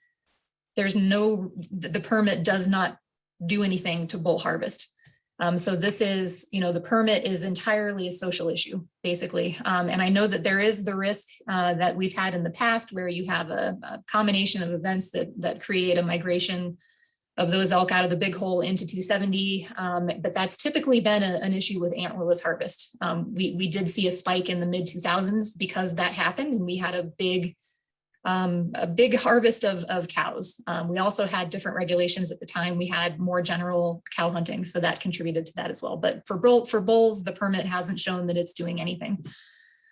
[SPEAKER 4] the permit does not do anything to bull harvest. So this is, the permit is entirely a social issue, basically. And I know that there is the risk that we've had in the past where you have a combination of events that create a migration of those elk out of the big hole into 270. But that's typically been an issue with antlerless harvest. We did see a spike in the mid 2000s because that happened, and we had a big harvest of cows. We also had different regulations at the time. We had more general cow hunting, so that contributed to that as well. But for bulls, the permit hasn't shown that it's doing anything.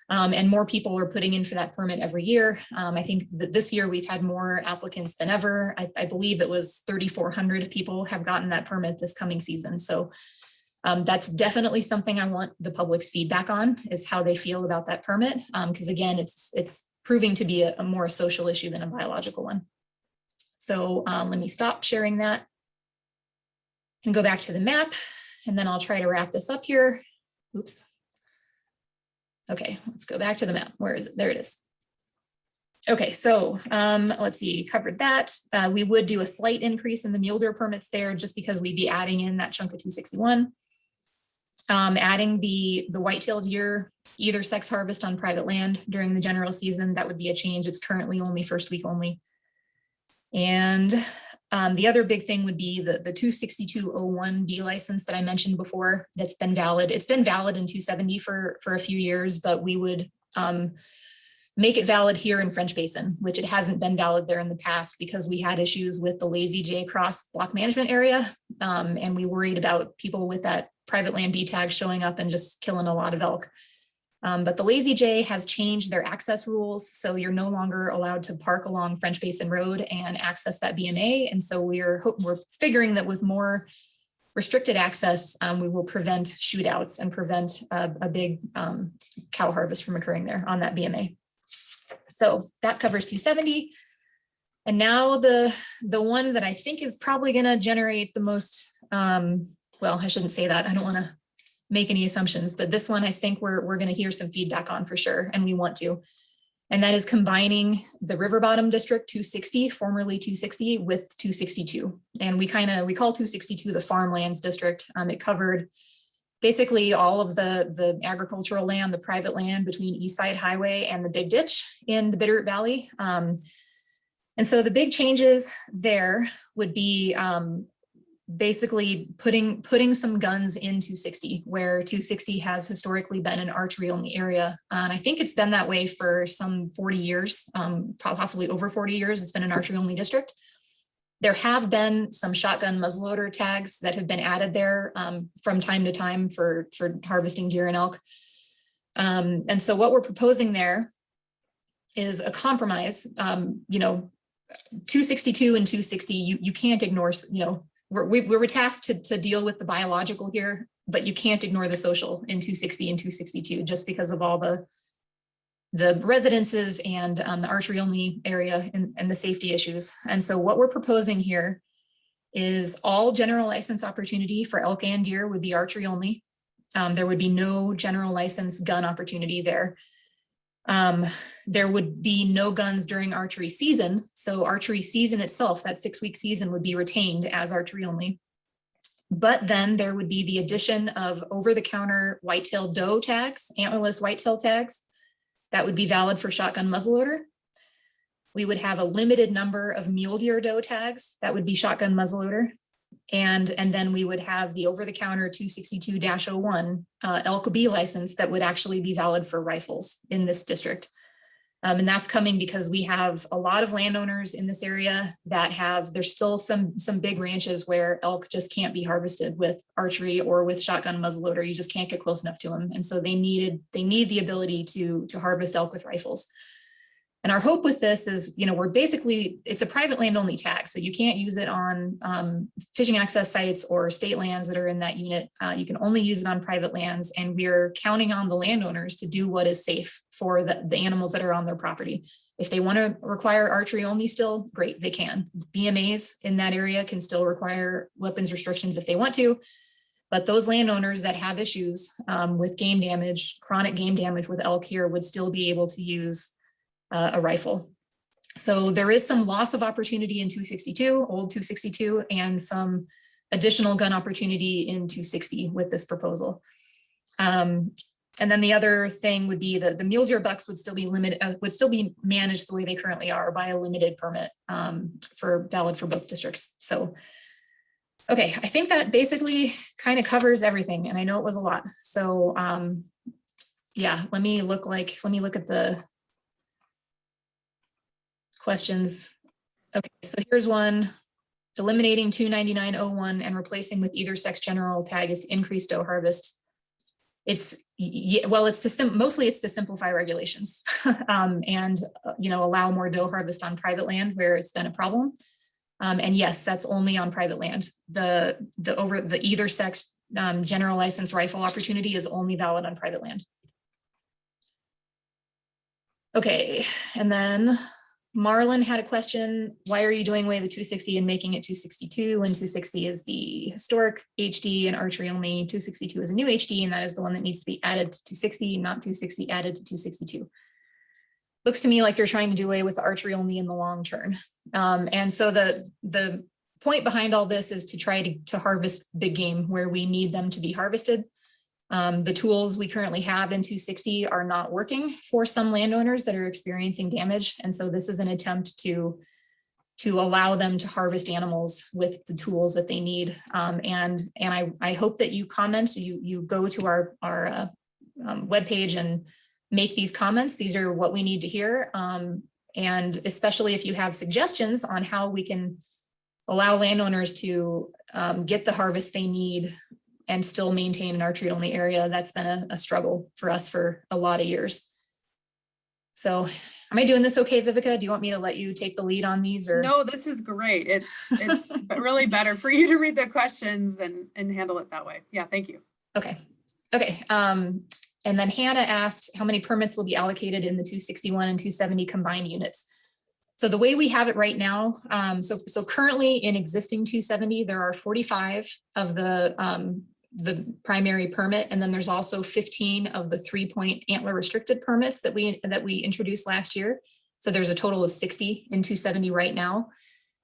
[SPEAKER 4] And more people are putting in for that permit every year. I think that this year we've had more applicants than ever. I believe it was 3,400 people have gotten that permit this coming season. So that's definitely something I want the public's feedback on, is how they feel about that permit. Because again, it's proving to be a more social issue than a biological one. So let me stop sharing that and go back to the map, and then I'll try to wrap this up here. Oops. Okay, let's go back to the map. Where is it? There it is. Okay, so let's see, covered that. We would do a slight increase in the mule deer permits there, just because we'd be adding in that chunk of 261. Adding the white-tailed deer, either sex harvest on private land during the general season, that would be a change. It's currently only first week only. And the other big thing would be the 26201 B license that I mentioned before, that's been valid. It's been valid in 270 for a few years, but we would make it valid here in French Basin, which it hasn't been valid there in the past because we had issues with the Lazy J Cross block management area. And we worried about people with that private land B tag showing up and just killing a lot of elk. But the Lazy J has changed their access rules. So you're no longer allowed to park along French Basin Road and access that BMA. And so we're figuring that with more restricted access, we will prevent shootouts and prevent a big cow harvest from occurring there on that BMA. So that covers 270. And now the one that I think is probably going to generate the most, well, I shouldn't say that. I don't want to make any assumptions, but this one I think we're going to hear some feedback on for sure, and we want to. And that is combining the River Bottom District 260, formerly 260, with 262. And we call 262 the farmlands district. It covered basically all of the agricultural land, the private land between East Side Highway and the Big Ditch in the Bitterroot Valley. And so the big changes there would be basically putting some guns in 260, where 260 has historically been an archery only area. And I think it's been that way for some 40 years, possibly over 40 years. It's been an archery only district. There have been some shotgun muzzleloader tags that have been added there from time to time for harvesting deer and elk. And so what we're proposing there is a compromise. 262 and 260, you can't ignore, we're tasked to deal with the biological here, but you can't ignore the social in 260 and 262 just because of all the residences and the archery only area and the safety issues. And so what we're proposing here is all general license opportunity for elk and deer would be archery only. There would be no general license gun opportunity there. There would be no guns during archery season. So archery season itself, that 6-week season, would be retained as archery only. But then there would be the addition of over-the-counter whitetail doe tags, antlerless whitetail tags, that would be valid for shotgun muzzleloader. We would have a limited number of mule deer doe tags that would be shotgun muzzleloader. And then we would have the over-the-counter 262-01 elk B license that would actually be valid for rifles in this district. And that's coming because we have a lot of landowners in this area that there's still some big ranches where elk just can't be harvested with archery or with shotgun muzzleloader. You just can't get close enough to them. And so they need the ability to harvest elk with rifles. And our hope with this is, it's a private land only tag. So you can't use it on fishing access sites or state lands that are in that unit. You can only use it on private lands. And we're counting on the landowners to do what is safe for the animals that are on their property. If they want to require archery only still, great, they can. BMAs in that area can still require weapons restrictions if they want to. But those landowners that have issues with game damage, chronic game damage with elk here would still be able to use a rifle. So there is some loss of opportunity in 262, old 262, and some additional gun opportunity in 260 with this proposal. And then the other thing would be that the mule deer bucks would still be managed the way they currently are by a limited permit valid for both districts. So, okay, I think that basically kind of covers everything. And I know it was a lot. So yeah, let me look at the questions. Okay, so here's one. Eliminating 299.01 and replacing with either sex general tag is to increase doe harvest. Mostly it's to simplify regulations and allow more doe harvest on private land where it's been a problem. And yes, that's only on private land. The either sex general license rifle opportunity is only valid on private land. Okay, and then Marlon had a question. Why are you doing away the 260 and making it 262 when 260 is the historic HD and archery only? 262 is a new HD, and that is the one that needs to be added to 260, not 260 added to 262. Looks to me like you're trying to do away with the archery only in the long term. And so the point behind all this is to try to harvest big game where we need them to be harvested. The tools we currently have in 260 are not working for some landowners that are experiencing damage. And so this is an attempt to allow them to harvest animals with the tools that they need. And I hope that you comment, you go to our webpage and make these comments. These are what we need to hear. And especially if you have suggestions on how we can allow landowners to get the harvest they need and still maintain an archery only area. That's been a struggle for us for a lot of years. So am I doing this okay, Vivica? Do you want me to let you take the lead on these, or?
[SPEAKER 2] No, this is great. It's really better for you to read the questions and handle it that way. Yeah, thank you.
[SPEAKER 4] Okay. Okay. And then Hannah asked how many permits will be allocated in the 261 and 270 combined units. So the way we have it right now, so currently in existing 270, there are 45 of the primary permit, and then there's also 15 of the 3-point antler restricted permits that we introduced last year. So there's a total of 60 in 270 right now.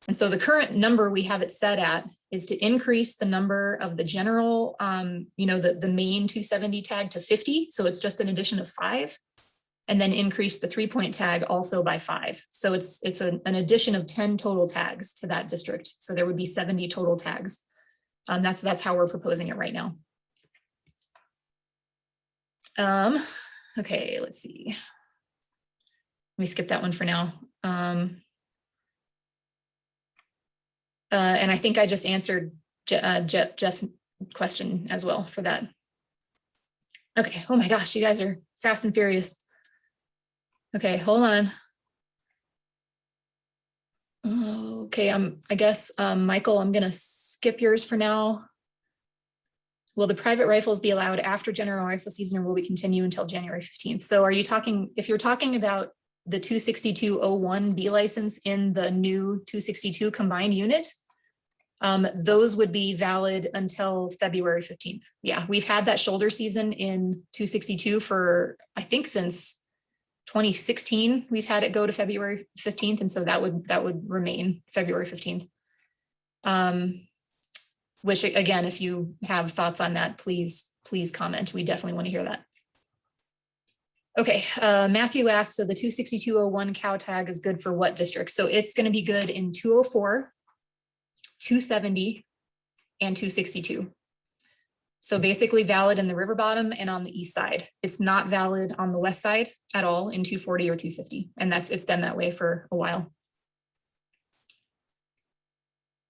[SPEAKER 4] And so the current number we have it set at is to increase the number of the general, the main 270 tag to 50. So it's just an addition of 5, and then increase the 3-point tag also by 5. So it's an addition of 10 total tags to that district. So there would be 70 total tags. That's how we're proposing it right now. Okay, let's see. Let me skip that one for now. And I think I just answered Jeff's question as well for that. Okay, oh my gosh, you guys are fast and furious. Okay, hold on. Okay, I guess, Michael, I'm gonna skip yours for now. Will the private rifles be allowed after general rifle season, or will we continue until January 15th? So are you talking, if you're talking about the 26201 B license in the new 262 combined unit, those would be valid until February 15th. Yeah, we've had that shoulder season in 262 for, I think, since 2016. We've had it go to February 15th, and so that would remain February 15th. Which again, if you have thoughts on that, please comment. We definitely want to hear that. Okay, Matthew asked, so the 26201 cow tag is good for what district? So it's going to be good in 204, 270, and 262. So basically valid in the river bottom and on the east side. It's not valid on the west side at all in 240 or 250. And it's been that way for a while.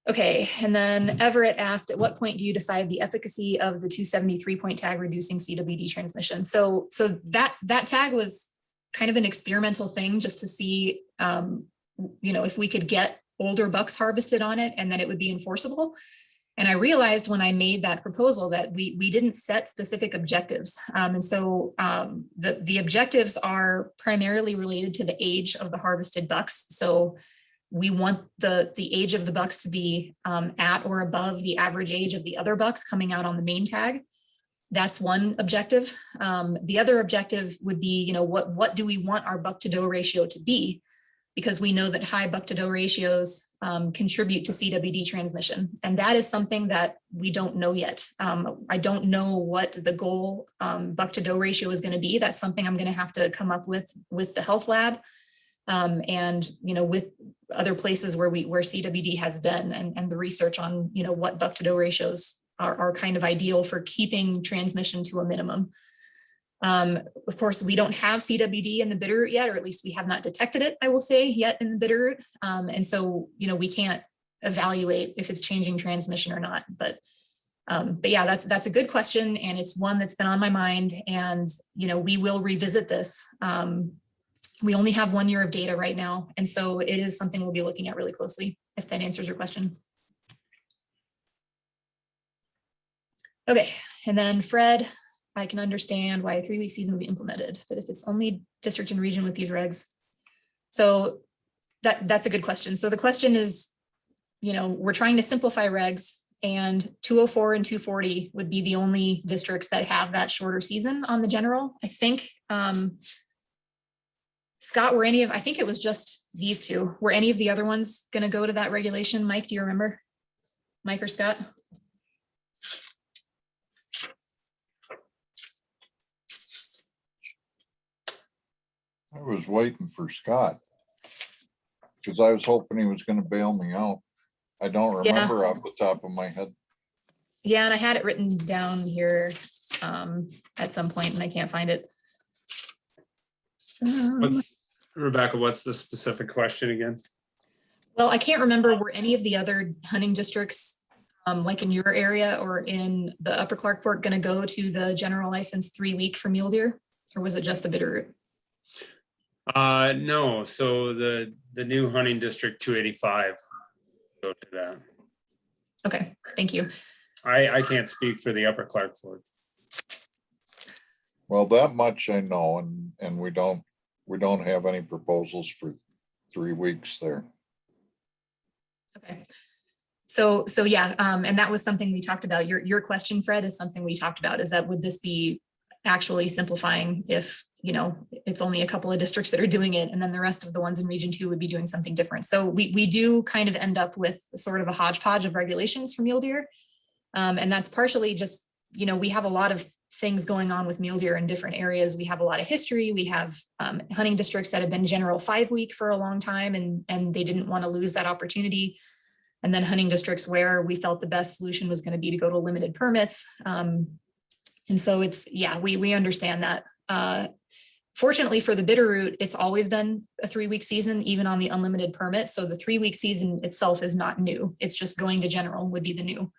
[SPEAKER 4] Okay, and then Everett asked, at what point do you decide the efficacy of the 273-point tag reducing CWD transmission? So that tag was kind of an experimental thing just to see, if we could get older bucks harvested on it and then it would be enforceable. And I realized when I made that proposal that we didn't set specific objectives. And so the objectives are primarily related to the age of the harvested bucks. So we want the age of the bucks to be at or above the average age of the other bucks coming out on the main tag. That's one objective. The other objective would be, what do we want our buck to doe ratio to be? Because we know that high buck to doe ratios contribute to CWD transmission. And that is something that we don't know yet. I don't know what the goal buck to doe ratio is going to be. That's something I'm going to have to come up with the health lab. And with other places where CWD has been, and the research on what buck to doe ratios are kind of ideal for keeping transmission to a minimum. Of course, we don't have CWD in the Bitterroot yet, or at least we have not detected it, I will say, yet in the Bitterroot. And so we can't evaluate if it's changing transmission or not. But yeah, that's a good question, and it's one that's been on my mind. And we will revisit this. We only have 1 year of data right now. And so it is something we'll be looking at really closely, if that answers your question. Okay, and then Fred, I can understand why a 3-week season would be implemented, but if it's only district and region with these regs. So that's a good question. So the question is, we're trying to simplify regs, and 204 and 240 would be the only districts that have that shorter season on the general. I think, Scott, I think it was just these two. Were any of the other ones going to go to that regulation? Mike, do you remember? Mike or Scott?
[SPEAKER 6] I was waiting for Scott because I was hoping he was going to bail me out. I don't remember off the top of my head.
[SPEAKER 4] Yeah, and I had it written down here at some point and I can't find it.
[SPEAKER 5] Rebecca, what's the specific question again?
[SPEAKER 4] Well, I can't remember, were any of the other hunting districts like in your area or in the Upper Clark Fork, going to go to the general license 3-week for mule deer? Or was it just the Bitterroot?
[SPEAKER 5] No, so the new hunting district 285 go to that.
[SPEAKER 4] Okay, thank you.
[SPEAKER 5] I can't speak for the Upper Clark Fork.
[SPEAKER 6] Well, that much I know, and we don't have any proposals for 3 weeks there.
[SPEAKER 4] Okay. So yeah, and that was something we talked about. Your question, Fred, is something we talked about, is that would this be actually simplifying if, you know, it's only a couple of districts that are doing it, and then the rest of the ones in Region 2 would be doing something different. So we do kind of end up with sort of a hodgepodge of regulations for mule deer. And that's partially just, you know, we have a lot of things going on with mule deer in different areas. We have a lot of history. We have hunting districts that have been general 5-week for a long time, and they didn't want to lose that opportunity. And then hunting districts where we felt the best solution was going to be to go to limited permits. And so it's, yeah, we understand that. Fortunately for the Bitterroot, it's always been a 3-week season, even on the unlimited permit. So the 3-week season itself is not new. It's just going to general would be the new.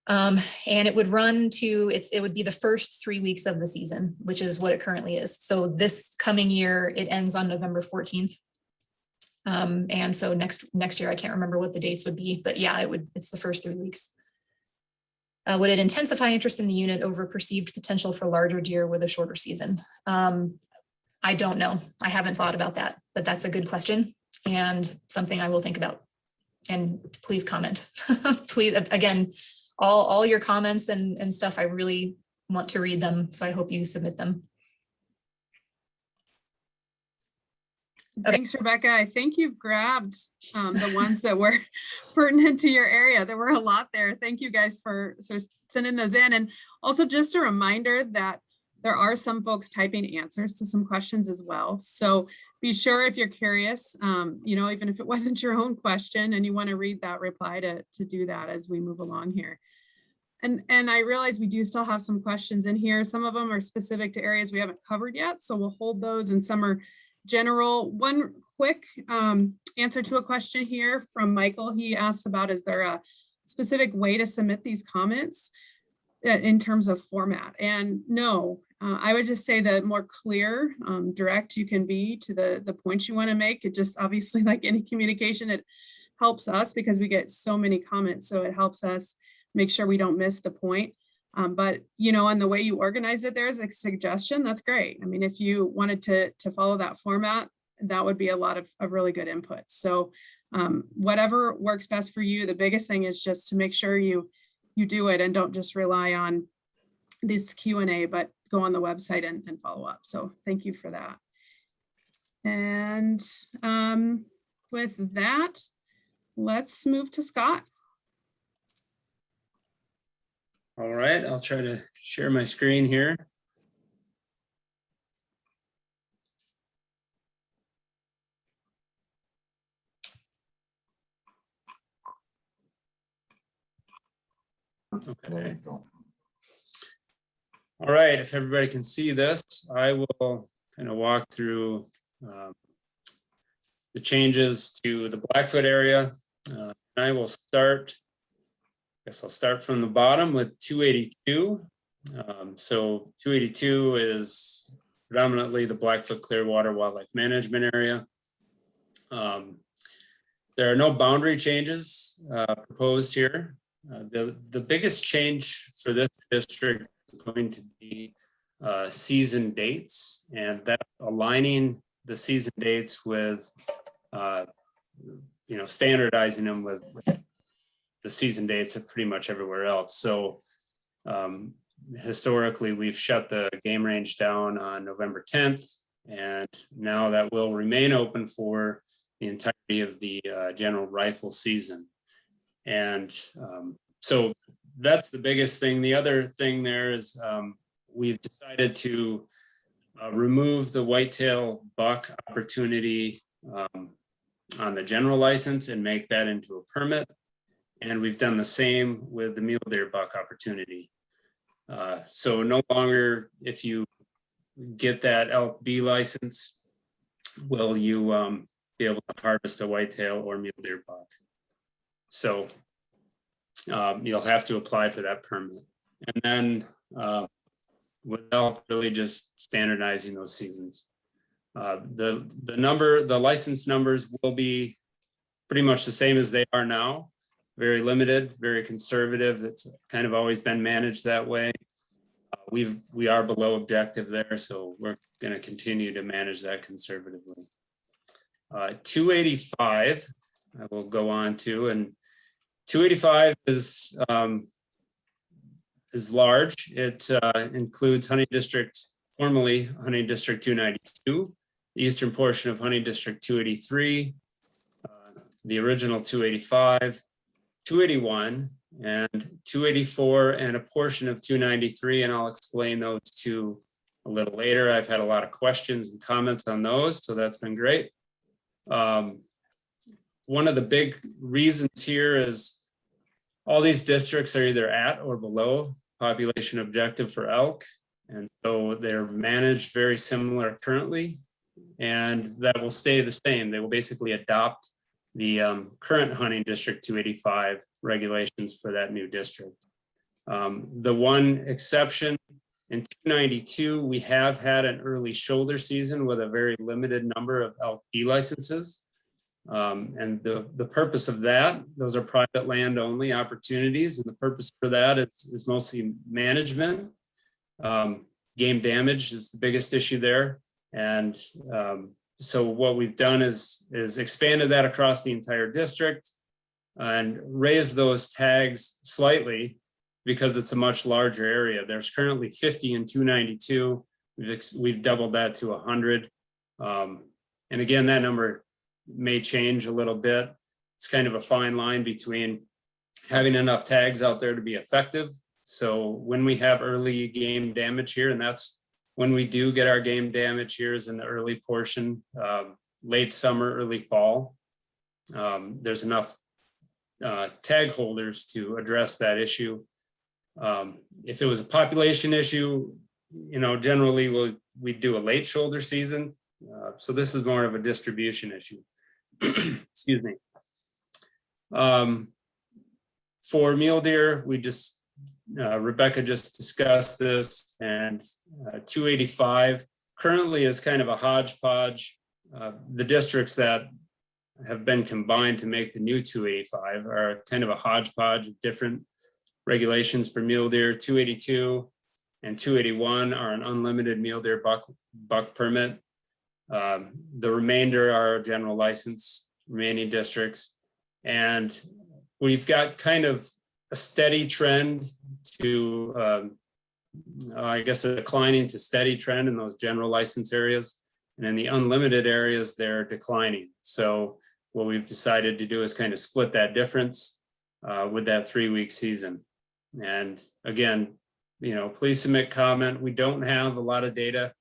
[SPEAKER 4] And it would run to, it would be the first 3 weeks of the season, which is what it currently is. So this coming year, it ends on November 14th. And so next year, I can't remember what the dates would be, but yeah, it's the first 3 weeks. Would it intensify interest in the unit over perceived potential for larger deer with a shorter season? I don't know. I haven't thought about that, but that's a good question and something I will think about. And please comment. Please, again, all your comments and stuff, I really want to read them. So I hope you submit them.
[SPEAKER 2] Okay. Thanks, Rebecca. I think you've grabbed the ones that were pertinent to your area. There were a lot there. Thank you guys for sending those in. And also just a reminder that there are some folks typing answers to some questions as well. So be sure if you're curious, you know, even if it wasn't your own question and you want to read that reply to do that as we move along here. And I realize we do still have some questions in here. Some of them are specific to areas we haven't covered yet. So we'll hold those, and some are general. One quick answer to a question here from Michael. He asks about, is there a specific way to submit these comments in terms of format? And no, I would just say the more clear, direct you can be to the points you want to make. It just, obviously, like any communication, it helps us because we get so many comments. So it helps us make sure we don't miss the point. But, you know, and the way you organize it, there's a suggestion. That's great. I mean, if you wanted to follow that format, that would be a lot of really good input. So whatever works best for you. The biggest thing is just to make sure you do it and don't just rely on this Q&A, but go on the website and follow up. So thank you for that. And with that, let's move to Scott.
[SPEAKER 5] All right, I'll try to share my screen here. Okay. All right, if everybody can see this, I will kind of walk through the changes to the Blackfoot area. I will start, I guess I'll start from the bottom with 282. So 282 is predominantly the Blackfoot Clearwater Wildlife Management Area. There are no boundary changes proposed here. The biggest change for this district is going to be season dates, and that's aligning the season dates with, you know, standardizing them with the season dates of pretty much everywhere else. So historically, we've shut the game range down on November 10th, and now that will remain open for the entirety of the general rifle season. And so that's the biggest thing. The other thing there is we've decided to remove the whitetail buck opportunity on the general license and make that into a permit. And we've done the same with the mule deer buck opportunity. So no longer, if you get that elk B license, will you be able to harvest a whitetail or mule deer buck. So you'll have to apply for that permit. And then without really just standardizing those seasons. The license numbers will be pretty much the same as they are now. Very limited, very conservative. It's kind of always been managed that way. We are below objective there, so we're going to continue to manage that conservatively. 285, I will go on to, and 285 is large. It includes hunting district, formerly hunting district 292, the eastern portion of hunting district 283, the original 285, 281, and 284, and a portion of 293, and I'll explain those two a little later. I've had a lot of questions and comments on those, so that's been great. One of the big reasons here is all these districts are either at or below population objective for elk, and so they're managed very similar currently, and that will stay the same. They will basically adopt the current hunting district 285 regulations for that new district. The one exception in 292, we have had an early shoulder season with a very limited number of elk D licenses. And the purpose of that, those are private land only opportunities. And the purpose for that is mostly management. Game damage is the biggest issue there. And so what we've done is expanded that across the entire district and raised those tags slightly because it's a much larger area. There's currently 50 in 292. We've doubled that to 100. And again, that number may change a little bit. It's kind of a fine line between having enough tags out there to be effective. So when we have early game damage here, and that's when we do get our game damage here is in the early portion, late summer, early fall. There's enough tag holders to address that issue. If it was a population issue, generally we do a late shoulder season. So this is more of a distribution issue. Excuse me. For mule deer, Rebecca just discussed this, and 285 currently is kind of a hodgepodge. The districts that have been combined to make the new 285 are kind of a hodgepodge of different regulations for mule deer. 282 and 281 are an unlimited mule deer buck permit. The remainder are general license remaining districts. And we've got kind of a steady trend to, I guess, a declining to steady trend in those general license areas. And in the unlimited areas, they're declining. So what we've decided to do is kind of split that difference with that 3-week season. And again, please submit comment. We don't have a lot of data,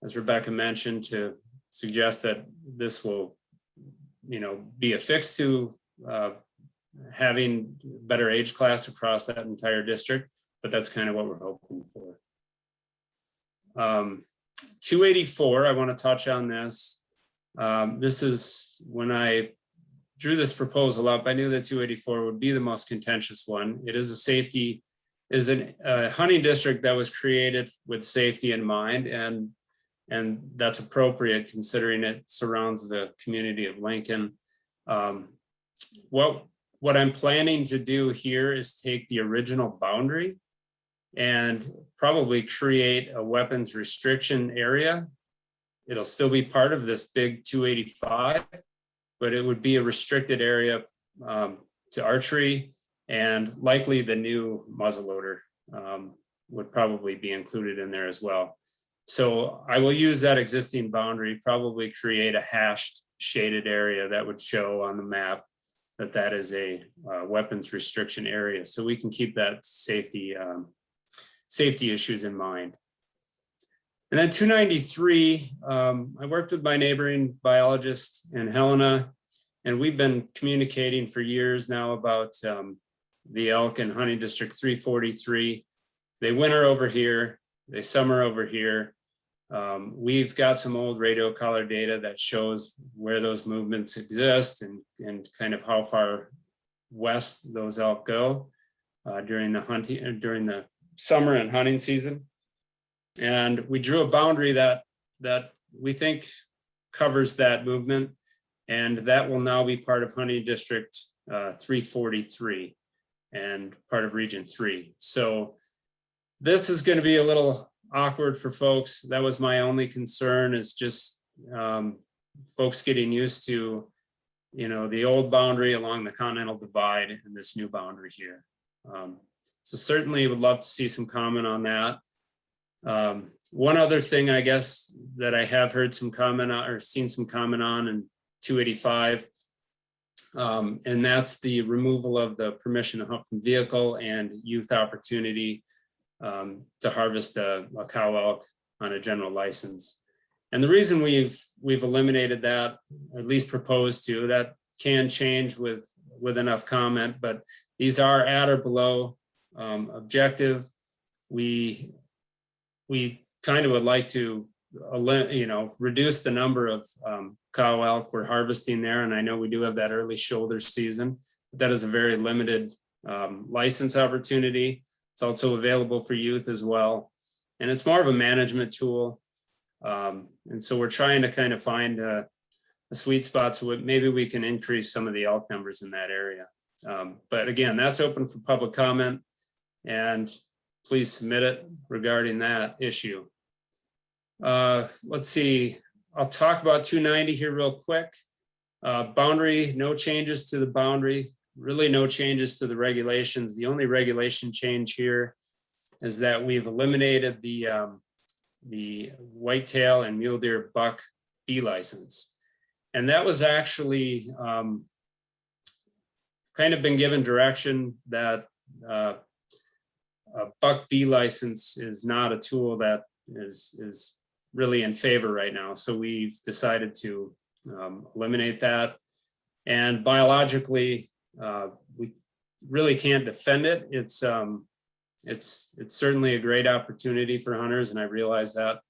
[SPEAKER 5] as Rebecca mentioned, to suggest that this will, be affixed to having better age class across that entire district, but that's kind of what we're hoping for. 284, I want to touch on this. This is when I drew this proposal up, I knew that 284 would be the most contentious one. It is a hunting district that was created with safety in mind, and that's appropriate considering it surrounds the community of Lincoln. What I'm planning to do here is take the original boundary and probably create a weapons restriction area. It'll still be part of this big 285, but it would be a restricted area to archery, and likely the new muzzleloader would probably be included in there as well. So I will use that existing boundary, probably create a hashed shaded area that would show on the map that is a weapons restriction area. So we can keep that safety issues in mind. And then 293, I worked with my neighboring biologist in Helena, and we've been communicating for years now about the elk in hunting district 343. They winter over here, they summer over here. We've got some old radio collar data that shows where those movements exist and kind of how far west those elk go. during the summer and hunting season. And we drew a boundary that we think covers that movement, and that will now be part of hunting district 343 and part of region 3. So this is going to be a little awkward for folks. That was my only concern, is just folks getting used to, the old boundary along the Continental Divide and this new boundary here. So certainly would love to see some comment on that. One other thing, I guess, that I have heard some comment on, or seen some comment on in 285, and that's the removal of the permission to hunt from vehicle and youth opportunity to harvest a cow elk on a general license. And the reason we've eliminated that, at least proposed to, that can change with enough comment, but these are at or below objective. We kind of would like to, reduce the number of cow elk we're harvesting there. And I know we do have that early shoulder season, but that is a very limited license opportunity. It's also available for youth as well. And it's more of a management tool. And so we're trying to kind of find a sweet spot so maybe we can increase some of the elk numbers in that area. But again, that's open for public comment, and please submit it regarding that issue. Let's see, I'll talk about 290 here real quick. Boundary, no changes to the boundary, really no changes to the regulations. The only regulation change here is that we've eliminated the whitetail and mule deer buck B license. And that was actually kind of been given direction that a buck B license is not a tool that is really in favor right now. So we've decided to eliminate that. And biologically, we really can't defend it. It's certainly a great opportunity for hunters, and I realize that.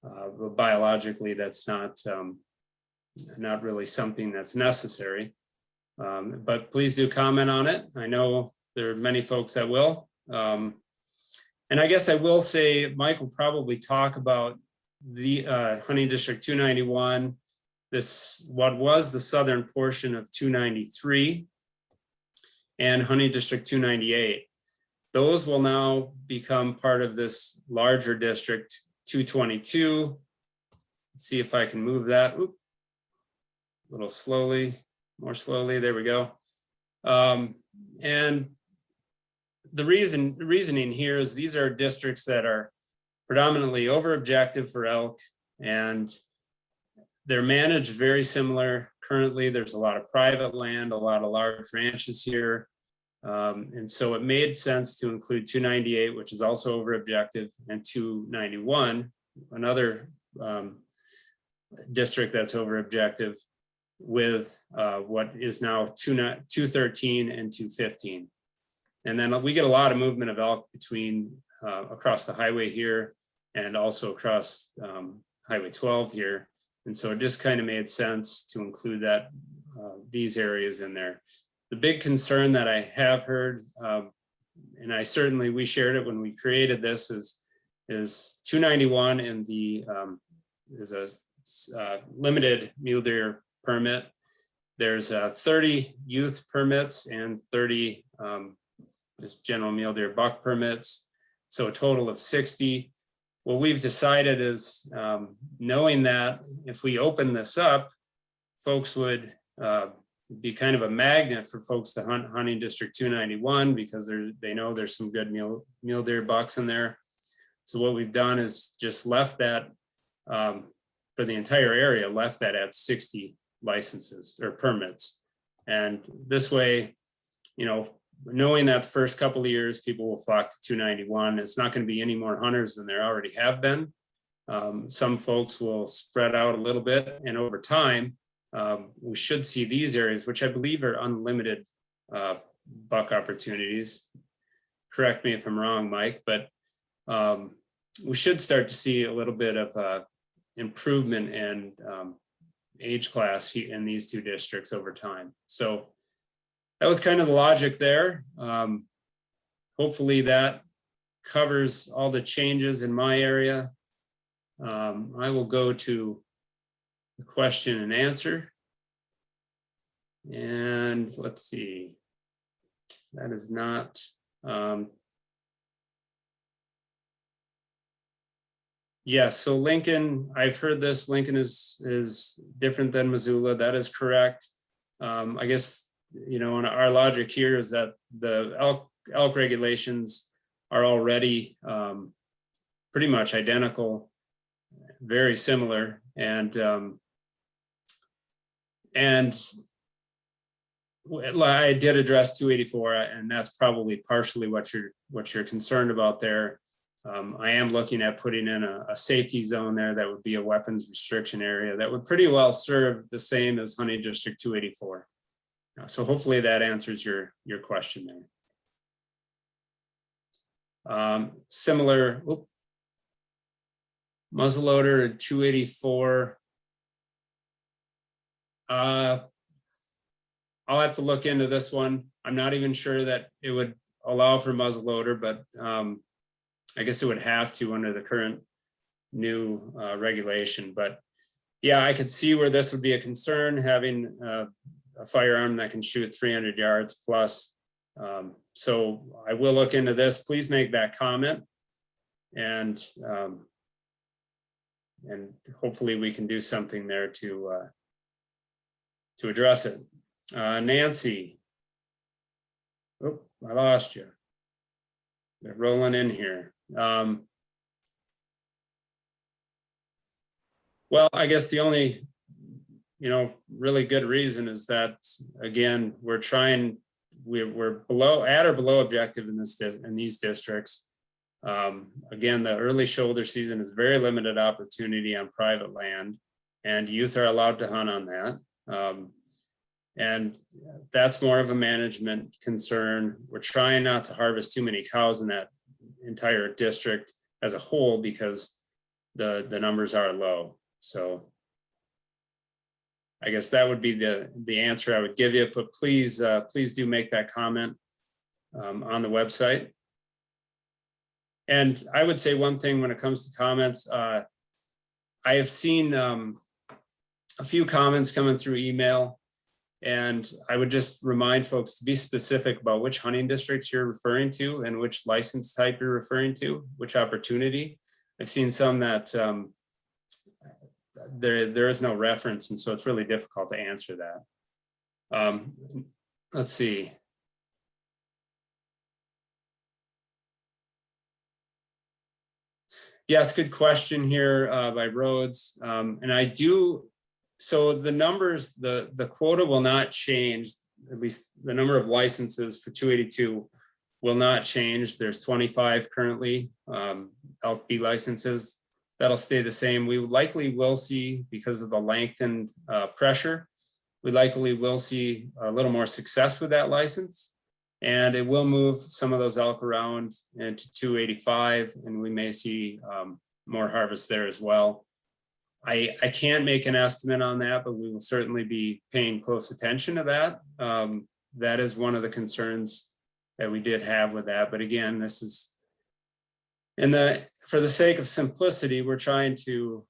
[SPEAKER 5] But biologically, that's not really something that's necessary. But please do comment on it. I know there are many folks that will. And I guess I will say, Mike will probably talk about the hunting district 291, what was the southern portion of 293, and hunting district 298. Those will now become part of this larger district 222. Let's see if I can move that. Oop. A little slowly, more slowly. There we go. And the reasoning here is these are districts that are predominantly over objective for elk, and they're managed very similar. Currently, there's a lot of private land, a lot of large ranches here. And so it made sense to include 298, which is also over objective, and 291, another district that's over objective, with what is now 213 and 215. And then we get a lot of movement of elk between across the highway here and also across Highway 12 here. And so it just kind of made sense to include that these areas in there. The big concern that I have heard, and we shared it when we created this, is 291 and the is a limited mule deer permit. There's 30 youth permits and 30 just general mule deer buck permits. So a total of 60. What we've decided is, knowing that if we open this up, folks would be kind of a magnet for folks to hunt hunting district 291, because they know there's some good mule deer bucks in there. So what we've done is just left that for the entire area, left that at 60 licenses or permits. And this way, knowing that the first couple of years people will flock to 291, it's not going to be any more hunters than there already have been. Some folks will spread out a little bit, and over time, we should see these areas, which I believe are unlimited buck opportunities. Correct me if I'm wrong, Mike, but we should start to see a little bit of improvement in age class in these two districts over time. So that was kind of the logic there. hopefully that covers all the changes in my area. I will go to the question and answer. And let's see, that is not, yes, so Lincoln, I've heard this, Lincoln is different than Missoula. That is correct. I guess, you know, and our logic here is that the elk regulations are already pretty much identical, very similar, and I did address 284, and that's probably partially what you're concerned about there. I am looking at putting in a safety zone there that would be a weapons restriction area that would pretty well serve the same as hunting district 284. So hopefully that answers your question there. Similar muzzleloader 284. I'll have to look into this one. I'm not even sure that it would allow for muzzleloader, but I guess it would have to under the current new regulation. But yeah, I could see where this would be a concern, having a firearm that can shoot 300 yards plus. So I will look into this. Please make that comment, and hopefully we can do something there to address it. Nancy, oh, I lost you. They're rolling in here. Well, I guess the only, really good reason is that, again, we're at or below objective in these districts. Again, the early shoulder season is very limited opportunity on private land, and youth are allowed to hunt on that. And that's more of a management concern. We're trying not to harvest too many cows in that entire district as a whole because the numbers are low. So I guess that would be the answer I would give you, but please do make that comment on the website. And I would say one thing when it comes to comments, I have seen a few comments coming through email, and I would just remind folks to be specific about which hunting districts you're referring to and which license type you're referring to, which opportunity. I've seen some that there is no reference, and so it's really difficult to answer that. Let's see. Yes, good question here by Rhodes. And I do, so the numbers, the quota will not change, at least the number of licenses for 282 will not change. There's 25 currently, elk B licenses. That'll stay the same. We likely will see, because of the lengthened pressure, we likely will see a little more success with that license. And it will move some of those elk around into 285, and we may see more harvest there as well. I can't make an estimate on that, but we will certainly be paying close attention to that. That is one of the concerns that we did have with that. But again, this is, for the sake of simplicity, we're trying to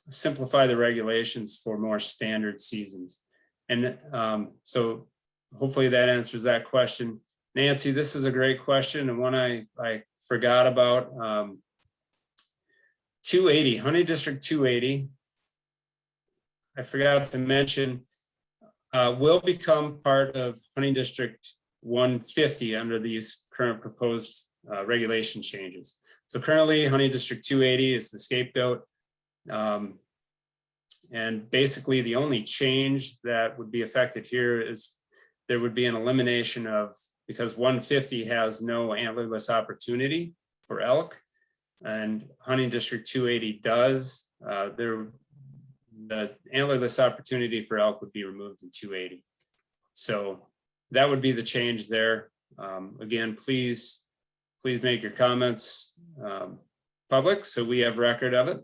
[SPEAKER 5] simplify the regulations for more standard seasons. And so hopefully that answers that question. Nancy, this is a great question, and one I forgot about. 280, hunting district 280, I forgot to mention, will become part of hunting district 150 under these current proposed regulation changes. So currently hunting district 280 is the scapegoat. And basically the only change that would be affected here is there would be an elimination of, because 150 has no antlerless opportunity for elk, and hunting district 280 does, the antlerless opportunity for elk would be removed in 280. So that would be the change there. Again, please make your comments public so we have record of it.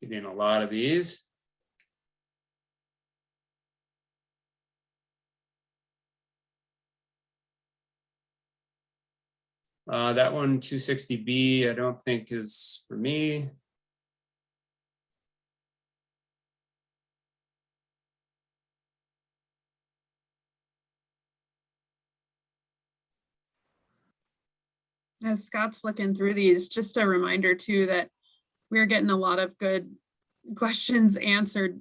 [SPEAKER 5] Getting a lot of these. . That one, 260B, I don't think is for me.
[SPEAKER 2] As Scott's looking through these, just a reminder too that we're getting a lot of good questions answered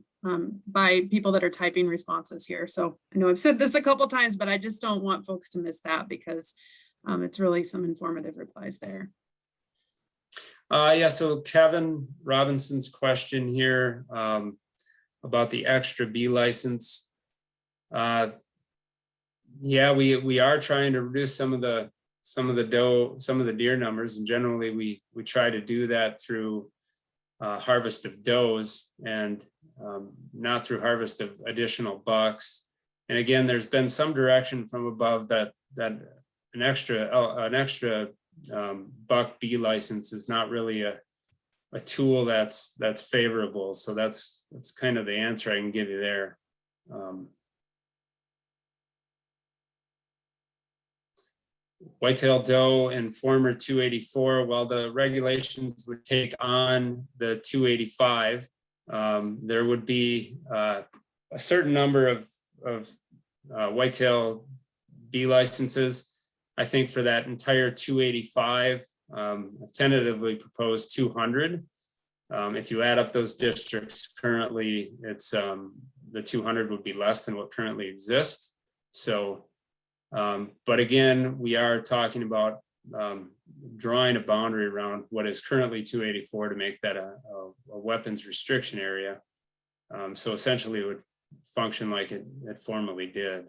[SPEAKER 2] by people that are typing responses here. So I know I've said this a couple times, but I just don't want folks to miss that because it's really some informative replies there.
[SPEAKER 5] Yeah, so Kevin Robinson's question here about the extra B license. Yeah, we are trying to reduce some of the deer numbers, and generally we try to do that through harvest of does and not through harvest of additional bucks. And again, there's been some direction from above that an extra buck B license is not really a tool that's favorable. So that's kind of the answer I can give you there. Whitetail doe and former 284, while the regulations would take on the 285, there would be a certain number of whitetail B licenses. I think for that entire 285, I've tentatively proposed 200. If you add up those districts currently, it's the 200 would be less than what currently exists. So, but again, we are talking about drawing a boundary around what is currently 284 to make that a weapons restriction area. So essentially it would function like it formerly did.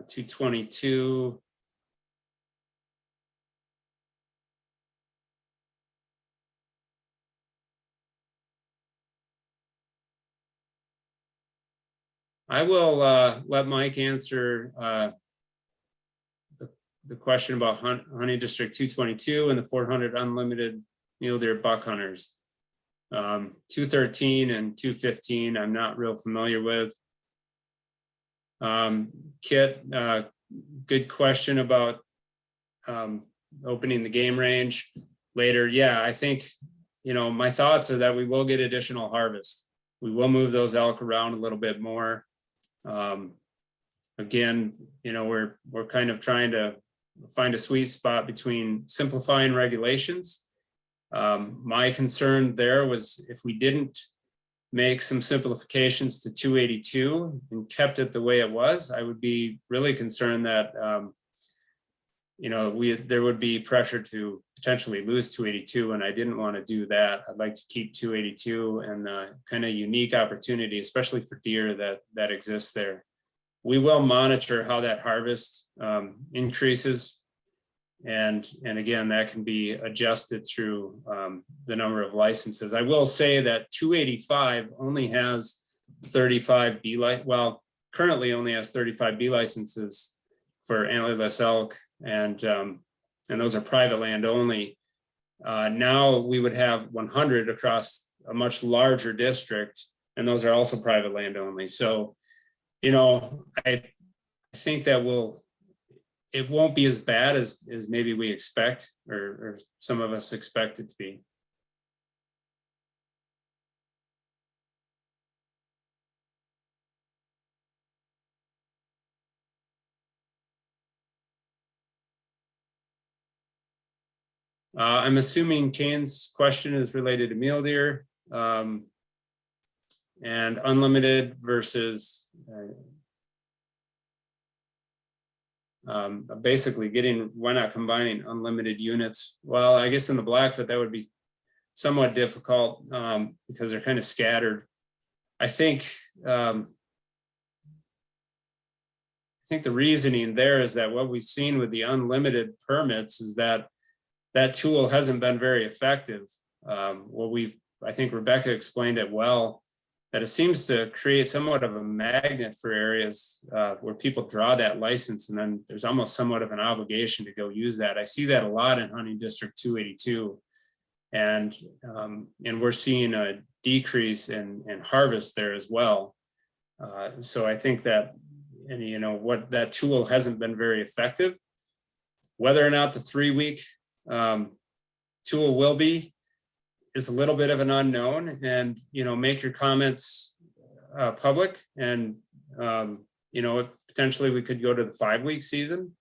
[SPEAKER 5] 222. I will let Mike answer the question about hunting district 222 and the 400 unlimited mule deer buck hunters. 213 and 215 I'm not real familiar with. Kit, good question about opening the game range later. Yeah, I think, my thoughts are that we will get additional harvest. We will move those elk around a little bit more. Again, we're kind of trying to find a sweet spot between simplifying regulations. My concern there was if we didn't make some simplifications to 282 and kept it the way it was, I would be really concerned that there would be pressure to potentially lose 282, and I didn't want to do that. I'd like to keep 282 and kind of unique opportunity, especially for deer that exists there. We will monitor how that harvest increases, and again, that can be adjusted through the number of licenses. I will say that 285 only has 35 B well, currently only has 35 B licenses for antlerless elk, and those are private land only. Now we would have 100 across a much larger district, and those are also private land only. So, I think that it won't be as bad as maybe we expect, or some of us expect it to be. I'm assuming Kane's question is related to mule deer and unlimited versus basically why not combining unlimited units? Well, I guess in the Blackfoot that would be somewhat difficult because they're kind of scattered. I think the reasoning there is that what we've seen with the unlimited permits is that tool hasn't been very effective. I think Rebecca explained it well, that it seems to create somewhat of a magnet for areas where people draw that license, and then there's almost somewhat of an obligation to go use that. I see that a lot in hunting district 282, and we're seeing a decrease in harvest there as well. So I think that, that tool hasn't been very effective. Whether or not the 3-week tool will be is a little bit of an unknown, and, make your comments public, and, potentially we could go to the 5-week season,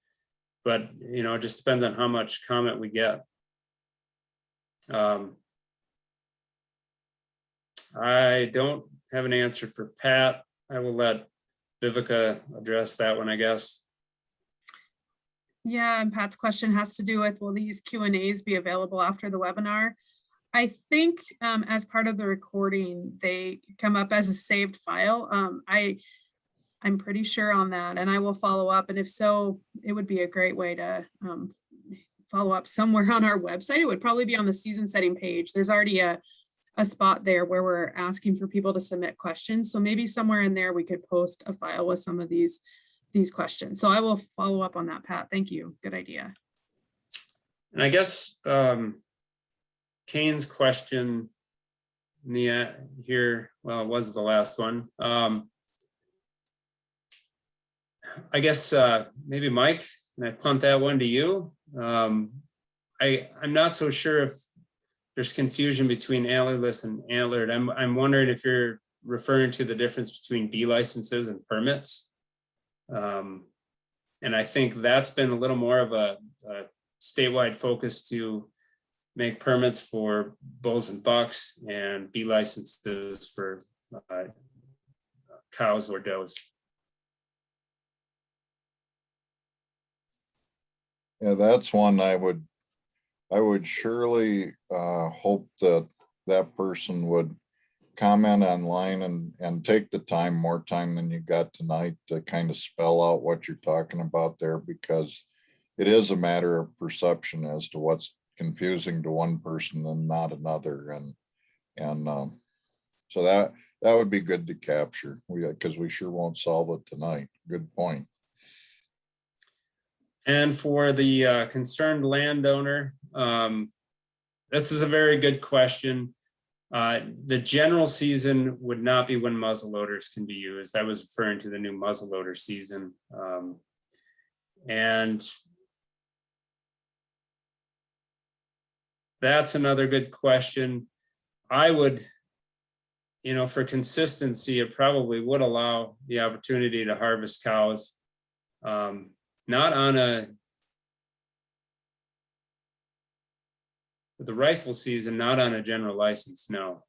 [SPEAKER 5] but, it just depends on how much comment we get. I don't have an answer for Pat. I will let Vivica address that one, I guess.
[SPEAKER 2] Yeah, and Pat's question has to do with, will these Q&As be available after the webinar? I think as part of the recording, they come up as a saved file. I'm pretty sure on that, and I will follow up. And if so, it would be a great way to follow up somewhere on our website. It would probably be on the season setting page. There's already a spot there where we're asking for people to submit questions. So maybe somewhere in there we could post a file with some of these questions. So I will follow up on that, Pat. Thank you. Good idea.
[SPEAKER 5] And I guess Kane's question here, well, it was the last one. I guess maybe Mike, can I punt that one to you? I'm not so sure if there's confusion between antlerless and antlered. I'm wondering if you're referring to the difference between B licenses and permits. And I think that's been a little more of a statewide focus to make permits for bulls and bucks, and B licenses for cows or does.
[SPEAKER 6] Yeah, that's one I would surely hope that that person would comment online and take the time, more time than you got tonight, to kind of spell out what you're talking about there, because it is a matter of perception as to what's confusing to one person and not another. And so that would be good to capture, because we sure won't solve it tonight. Good point.
[SPEAKER 5] And for the concerned landowner, this is a very good question. The general season would not be when muzzle loaders can be used. I was referring to the new muzzle loader season. And that's another good question. I would, for consistency, it probably would allow the opportunity to harvest cows. Not on the rifle season, not on a general license, no.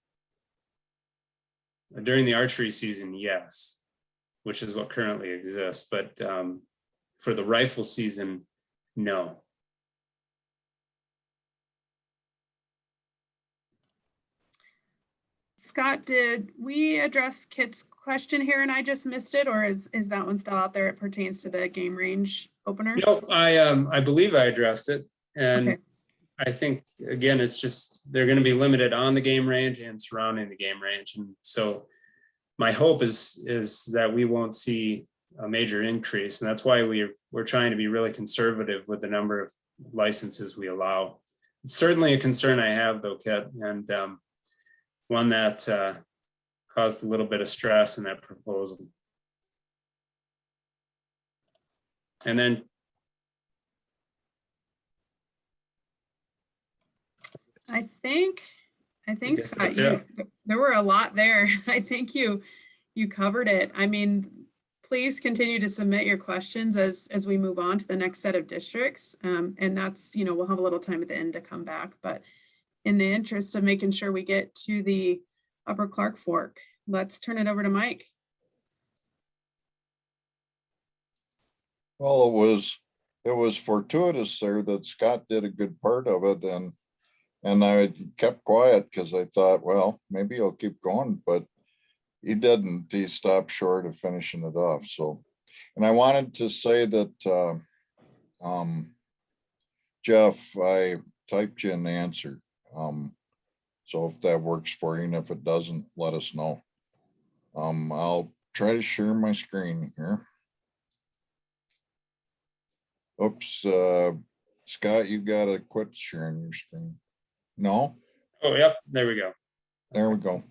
[SPEAKER 5] During the archery season, yes, which is what currently exists, but for the rifle season, no.
[SPEAKER 2] Scott, did we address Kit's question here and I just missed it, or is that one still out there? It pertains to the game range opener?
[SPEAKER 5] No, I believe I addressed it. And
[SPEAKER 2] okay.
[SPEAKER 5] I think, again, it's just, they're going to be limited on the game range and surrounding the game range. And so my hope is that we won't see a major increase. And that's why we're trying to be really conservative with the number of licenses we allow. It's certainly a concern I have, though, Kit, and one that caused a little bit of stress in that proposal. And then
[SPEAKER 2] I think Scott,
[SPEAKER 5] there
[SPEAKER 2] were a lot there. I think you covered it. I mean, please continue to submit your questions as we move on to the next set of districts. And that's, we'll have a little time at the end to come back, but in the interest of making sure we get to the Upper Clark Fork, let's turn it over to Mike.
[SPEAKER 6] Well, it was fortuitous there that Scott did a good part of it, and I kept quiet because I thought, well, maybe he'll keep going, but he didn't. He stopped short of finishing it off. So, and I wanted to say that, Jeff, I typed you an answer. So if that works for you, and if it doesn't, let us know. I'll try to share my screen here. Oops, Scott, you gotta quit sharing your screen. No?
[SPEAKER 5] Oh, yep, there we go.
[SPEAKER 6] There we go.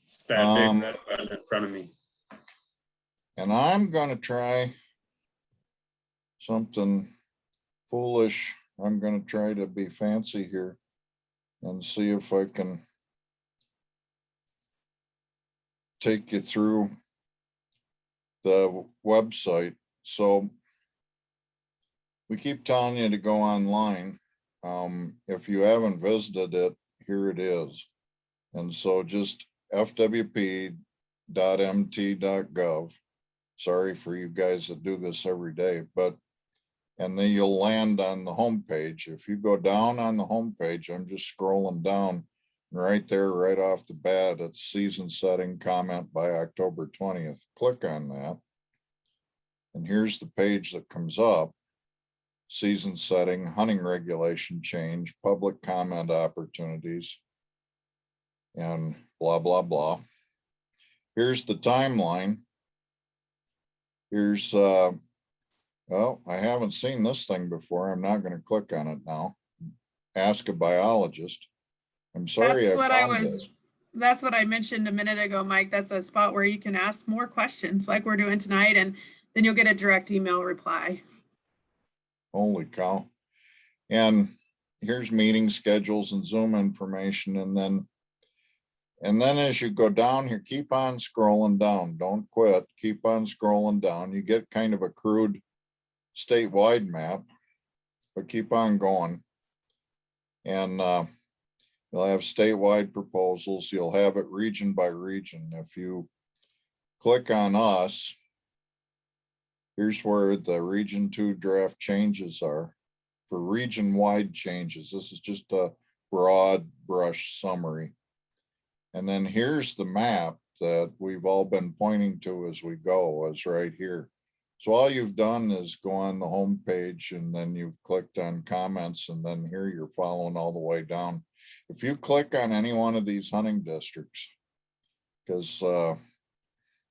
[SPEAKER 5] It's that big red button in front of me.
[SPEAKER 6] And I'm gonna try something foolish. I'm gonna try to be fancy here and see if I can take you through the website. So we keep telling you to go online. If you haven't visited it, here it is. And so just fwp.mt.gov. Sorry for you guys that do this every day, but, and then you'll land on the homepage. If you go down on the homepage, I'm just scrolling down, and right there, right off the bat, it's season setting comment by October 20th. Click on that. And here's the page that comes up. Season setting, hunting regulation change, public comment opportunities, and blah, blah, blah. Here's the timeline. Here's, well, I haven't seen this thing before. I'm not going to click on it now. Ask a biologist. I'm sorry.
[SPEAKER 2] That's what I mentioned a minute ago, Mike. That's a spot where you can ask more questions like we're doing tonight, and then you'll get a direct email reply.
[SPEAKER 6] Holy cow. And here's meeting schedules and Zoom information. And then as you go down here, keep on scrolling down. Don't quit. Keep on scrolling down. You get kind of a crude statewide map, but keep on going. And you'll have statewide proposals. You'll have it region by region. If you click on us, here's where the region 2 draft changes are for region-wide changes. This is just a broad brush summary. And then here's the map that we've all been pointing to as we go, is right here. So all you've done is go on the home page, and then you've clicked on comments, and then here you're following all the way down. If you click on any one of these hunting districts, because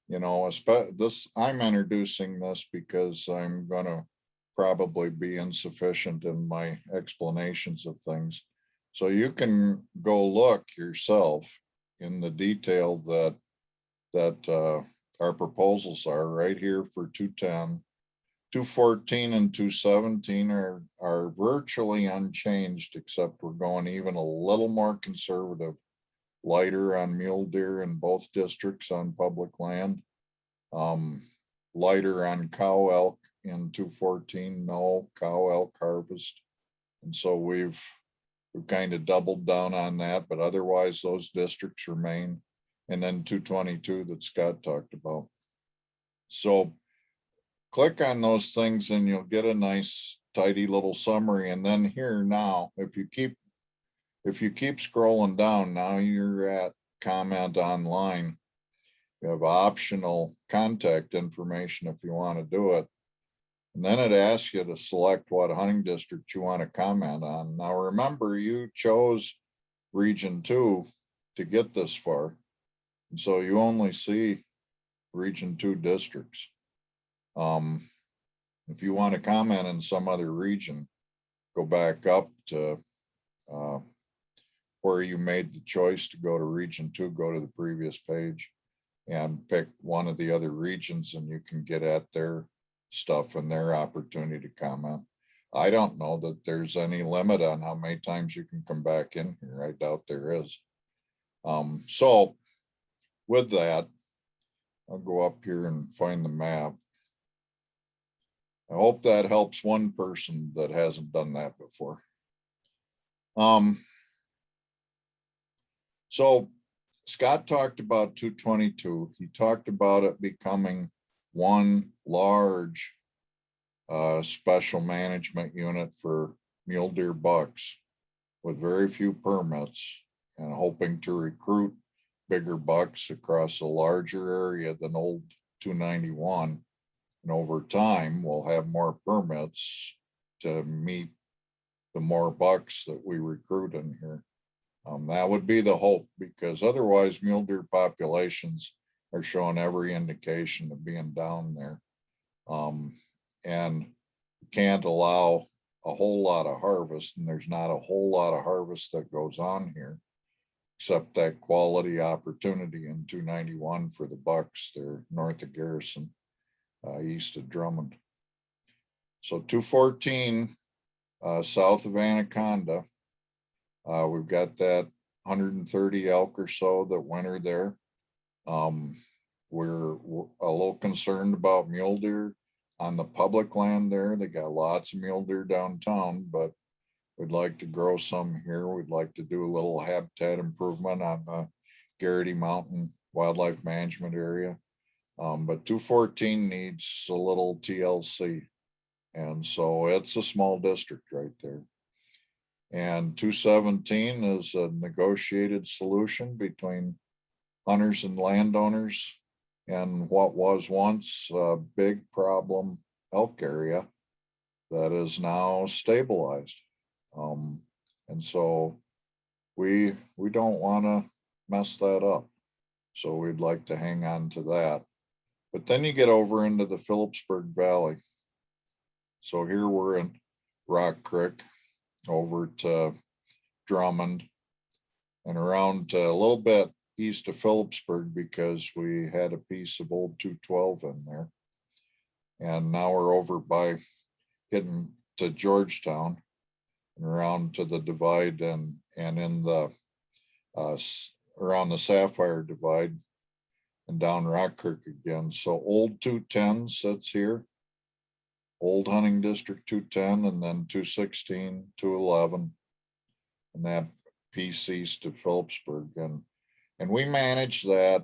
[SPEAKER 6] you know, I'm introducing this because I'm gonna probably be insufficient in my explanations of things. So you can go look yourself in the detail that our proposals are right here for 210. 214 and 217 are virtually unchanged, except we're going even a little more conservative. Lighter on mule deer in both districts on public land. Lighter on cow elk in 214, no cow elk harvest. And so we've kind of doubled down on that, but otherwise those districts remain. And then 222 that Scott talked about. So click on those things and you'll get a nice tidy little summary. And then here now, if you keep scrolling down, now you're at comment online. You have optional contact information if you want to do it. And then it asks you to select what hunting district you want to comment on. Now remember, you chose region 2 to get this far. And so you only see region 2 districts. If you want to comment in some other region, go back up to where you made the choice to go to region 2, go to the previous page and pick one of the other regions, and you can get at their stuff and their opportunity to comment. I don't know that there's any limit on how many times you can come back in here. I doubt there is. So with that, I'll go up here and find the map. I hope that helps one person that hasn't done that before. So Scott talked about 222. He talked about it becoming one large special management unit for mule deer bucks with very few permits, and hoping to recruit bigger bucks across a larger area than old 291. And over time, we'll have more permits to meet the more bucks that we recruit in here. That would be the hope, because otherwise mule deer populations are showing every indication of being down there. And can't allow a whole lot of harvest, and there's not a whole lot of harvest that goes on here, except that quality opportunity in 291 for the bucks there north of Garrison, east of Drummond. So 214 south of Anaconda. We've got that 130 elk or so that winter there. We're a little concerned about mule deer on the public land there. They got lots of mule deer downtown, but we'd like to grow some here. We'd like to do a little habitat improvement on the Garrity Mountain Wildlife Management Area. But 214 needs a little TLC. And so it's a small district right there. And 217 is a negotiated solution between hunters and landowners and what was once a big problem elk area that is now stabilized. And so we don't want to mess that up. So we'd like to hang on to that. But then you get over into the Phillipsburg Valley. So here we're in Rock Creek over to Drummond and around a little bit east of Phillipsburg because we had a piece of old 212 in there. And now we're over by getting to Georgetown and around to the divide and in the around the Sapphire Divide and down Rock Creek again. So old 210 sits here, old hunting district 210, and then 216, 211, and that piece east of Phillipsburg. And we manage that.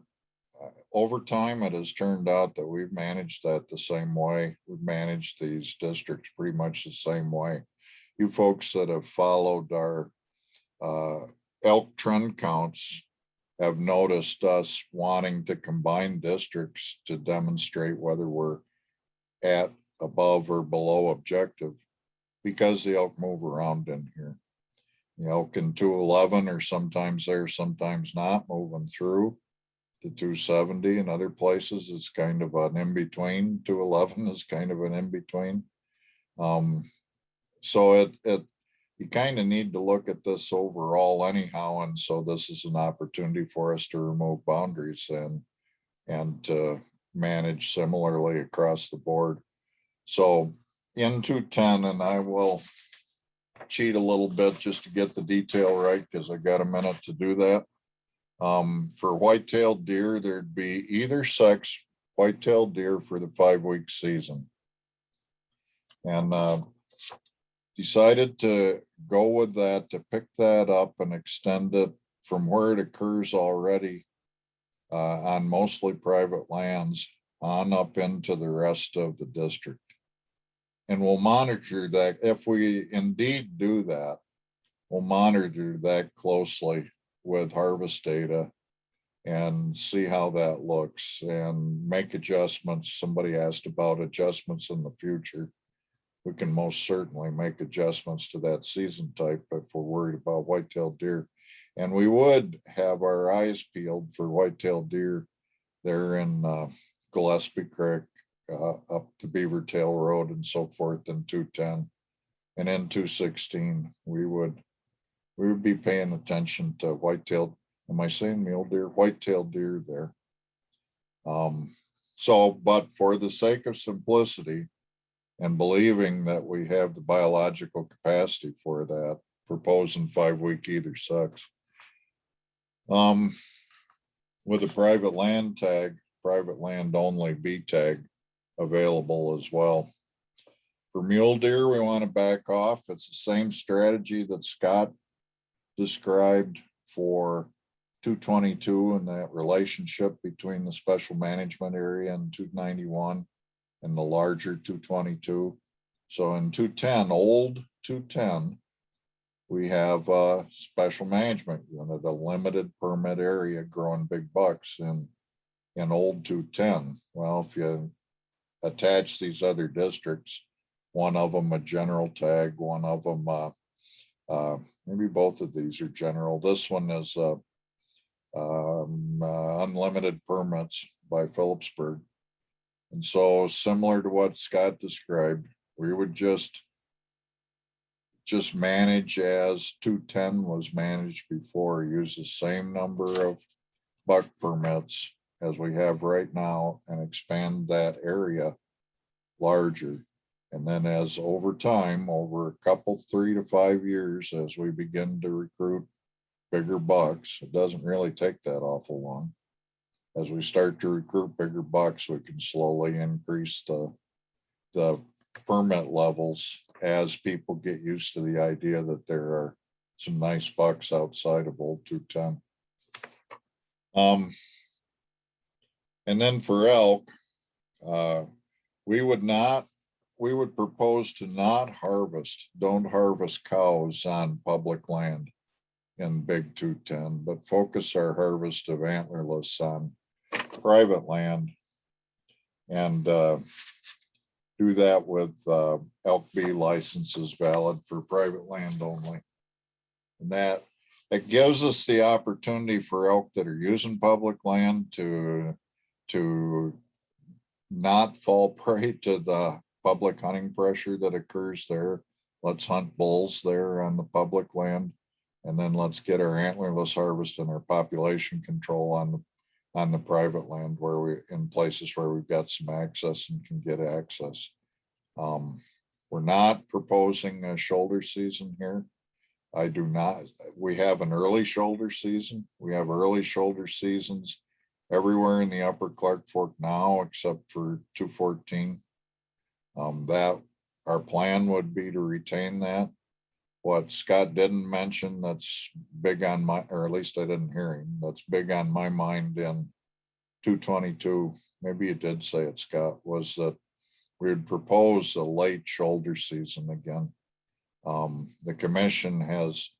[SPEAKER 6] Over time, it has turned out that we've managed that the same way. We've managed these districts pretty much the same way. You folks that have followed our elk trend counts have noticed us wanting to combine districts to demonstrate whether we're at, above, or below objective because the elk move around in here. The elk in 211 are sometimes there, sometimes not, moving through to 270. In other places, it's kind of an in-between. 211 is kind of an in-between. So you kind of need to look at this overall anyhow. And so this is an opportunity for us to remove boundaries and to manage similarly across the board. So in 210, and I will cheat a little bit just to get the detail right because I got a minute to do that. For white-tailed deer, there'd be either sex white-tailed deer for the 5-week season. And decided to go with that, to pick that up and extend it from where it occurs already on mostly private lands on up into the rest of the district. And we'll monitor that. If we indeed do that, we'll monitor that closely with harvest data and see how that looks and make adjustments. Somebody asked about adjustments in the future. We can most certainly make adjustments to that season type if we're worried about white-tailed deer. And we would have our eyes peeled for white-tailed deer there in Gillespie Creek, up to Beaver Tail Road and so forth in 210. And in 216, we would be paying attention to white-tailed, am I saying mule deer? White-tailed deer there. But for the sake of simplicity and believing that we have the biological capacity for that, proposing 5-week either sex. With a private land tag, private land only B tag available as well. For mule deer, we want to back off. It's the same strategy that Scott described for 222 and that relationship between the special management area and 291 and the larger 222. So in 210, old 210, we have a special management unit, a limited permit area growing big bucks in old 210. Well, if you attach these other districts, one of them a general tag, one of them, maybe both of these are general. This one is unlimited permits by Phillipsburg. And so similar to what Scott described, we would just manage as 210 was managed before, use the same number of buck permits as we have right now and expand that area larger And then as over time, over a couple, 3 to 5 years, as we begin to recruit bigger bucks, it doesn't really take that awful long. As we start to recruit bigger bucks, we can slowly increase the permit levels as people get used to the idea that there are some nice bucks outside of Old 210. And then for elk, we would propose to don't harvest cows on public land in Big 210, but focus our harvest of antlerless on private land and do that with elk B licenses valid for private land only. And that it gives us the opportunity for elk that are using public land to not fall prey to the public hunting pressure that occurs there. Let's hunt bulls there on the public land. And then let's get our antlerless harvest and our population control on the private land in places where we've got some access and can get access. We're not proposing a shoulder season here. We have an early shoulder season. We have early shoulder seasons everywhere in the upper Clark Fork now, except for 214. That our plan would be to retain that. What Scott didn't mention that's big on or at least I didn't hear him, that's big on my mind in 222, maybe you did say it, Scott, was that we would propose a late shoulder season again. The commission is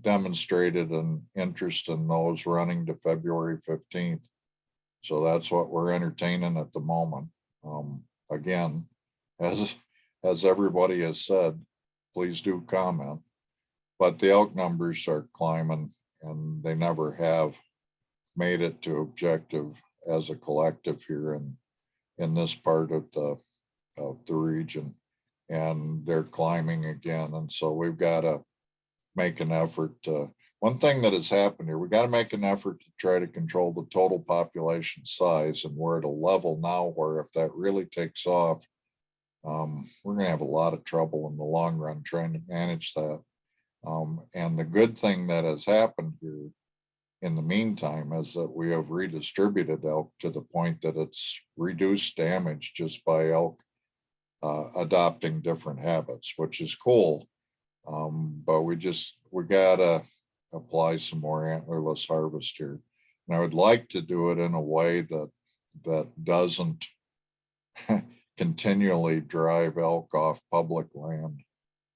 [SPEAKER 6] demonstrated an interest in those running to February 15th. So that's what we're entertaining at the moment. Again, as everybody has said, please do comment. But the elk numbers are climbing and they never have made it to objective as a collective here in this part of the region. And they're climbing again. And so we've got to make an effort to, one thing that has happened here, we got to make an effort to try to control the total population size. And we're at a level now where if that really takes off, we're going to have a lot of trouble in the long run trying to manage that. And the good thing that has happened here in the meantime is that we have redistributed elk to the point that it's reduced damage just by elk adopting different habits, which is cool. But we gotta apply some more antlerless harvest here. And I would like to do it in a way that doesn't continually drive elk off public land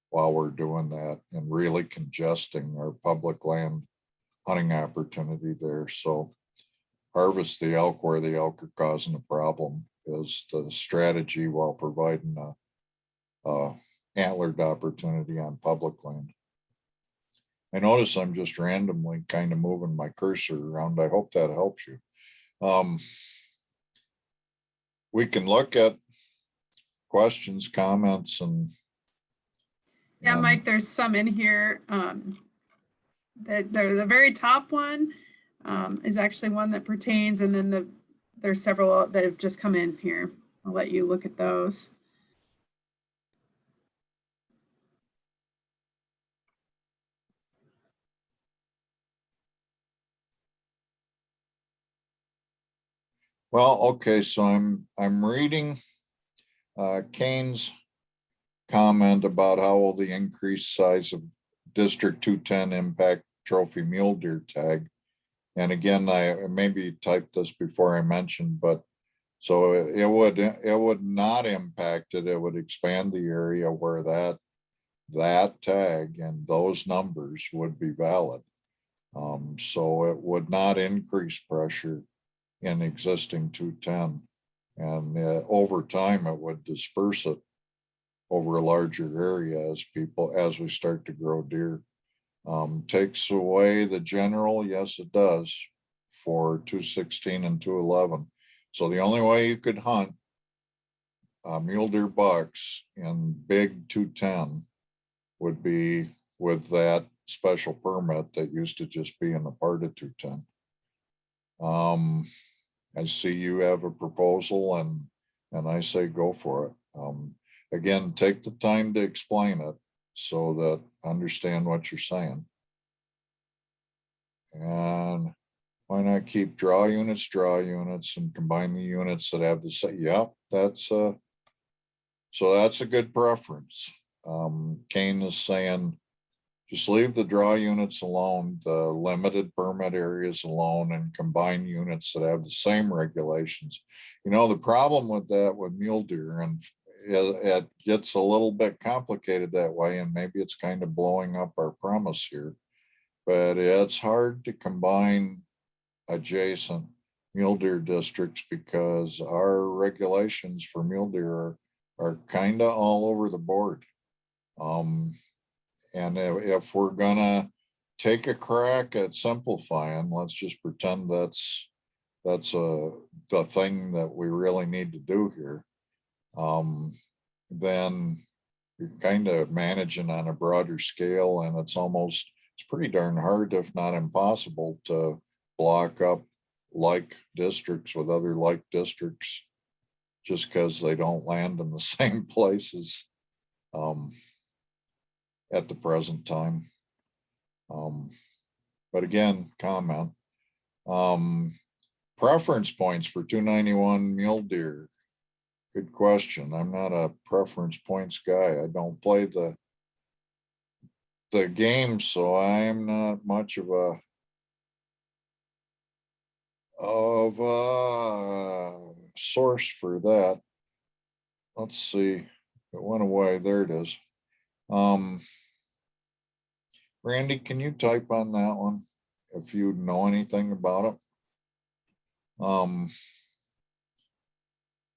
[SPEAKER 6] while we're doing that and really congesting our public land hunting opportunity there. So harvest the elk where the elk are causing a problem is the strategy while providing a antlered opportunity on public land. I notice I'm just randomly kind of moving my cursor around. I hope that helps you. We can look at questions, comments, and
[SPEAKER 2] Yeah, Mike, there's some in here. The very top one is actually one that pertains, and then there's several that have just come in here. I'll let you look at those.
[SPEAKER 6] well, okay, so I'm reading Kane's comment about how will the increased size of District 210 impact trophy mule deer tag. And again, I maybe typed this before I mentioned, but so it would not impact it. It would expand the area where that tag and those numbers would be valid. So it would not increase pressure in existing 210. And over time, it would disperse it over a larger area as we start to grow deer. Takes away the general, yes, it does, for 216 and 211. So the only way you could hunt mule deer bucks in Big 210 would be with that special permit that used to just be in a part of 210. I see you have a proposal and I say go for it. Again, take the time to explain it so that I understand what you're saying. And why not keep draw units and combine the units that have the same, yep, that's so that's a good preference. Kane is saying, just leave the draw units alone, the limited permit areas alone, and combine units that have the same regulations. You know, the problem with that with mule deer, and it gets a little bit complicated that way, and maybe it's kind of blowing up our promise here, but it's hard to combine adjacent mule deer districts because our regulations for mule deer are kind of all over the board. And if we're gonna take a crack at simplifying, let's just pretend that's the thing that we really need to do here. Then you're kind of managing on a broader scale, and it's pretty darn hard, if not impossible, to block up like districts with other like districts just because they don't land in the same places at the present time. But again, comment. Preference points for 291 mule deer. Good question. I'm not a preference points guy. I don't play the game, so I'm not much of a source for that. Let's see. It went away. There it is. Randy, can you type on that one if you know anything about it?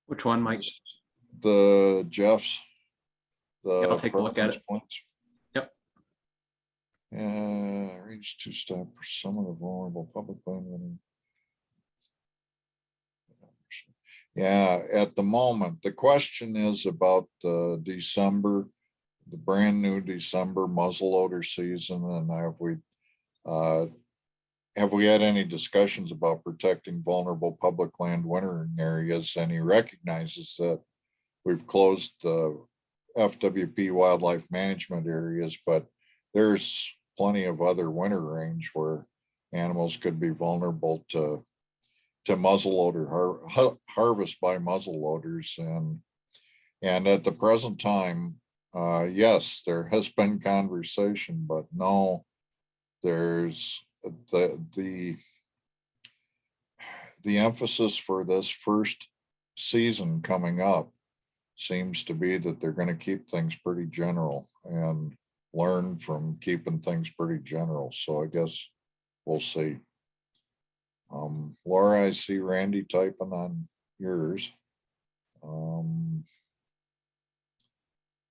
[SPEAKER 1] Which one, Mike?
[SPEAKER 6] The Jeff's.
[SPEAKER 1] Yeah, I'll take a look at
[SPEAKER 6] preference
[SPEAKER 1] it.
[SPEAKER 6] points.
[SPEAKER 1] Yep.
[SPEAKER 6] Reach two-step for some of the vulnerable public land. Yeah, at the moment, the question is about the brand new December muzzleloader season, and have we had any discussions about protecting vulnerable public land wintering areas? And he recognizes that we've closed the FWP wildlife management areas, but there's plenty of other winter range where animals could be vulnerable to muzzleloader harvest by muzzleloaders. And at the present time, yes, there has been conversation, but no, there's the emphasis for this first season coming up seems to be that they're going to keep things pretty general and learn from keeping things pretty general. So I guess we'll see. Laura, I see Randy typing on yours.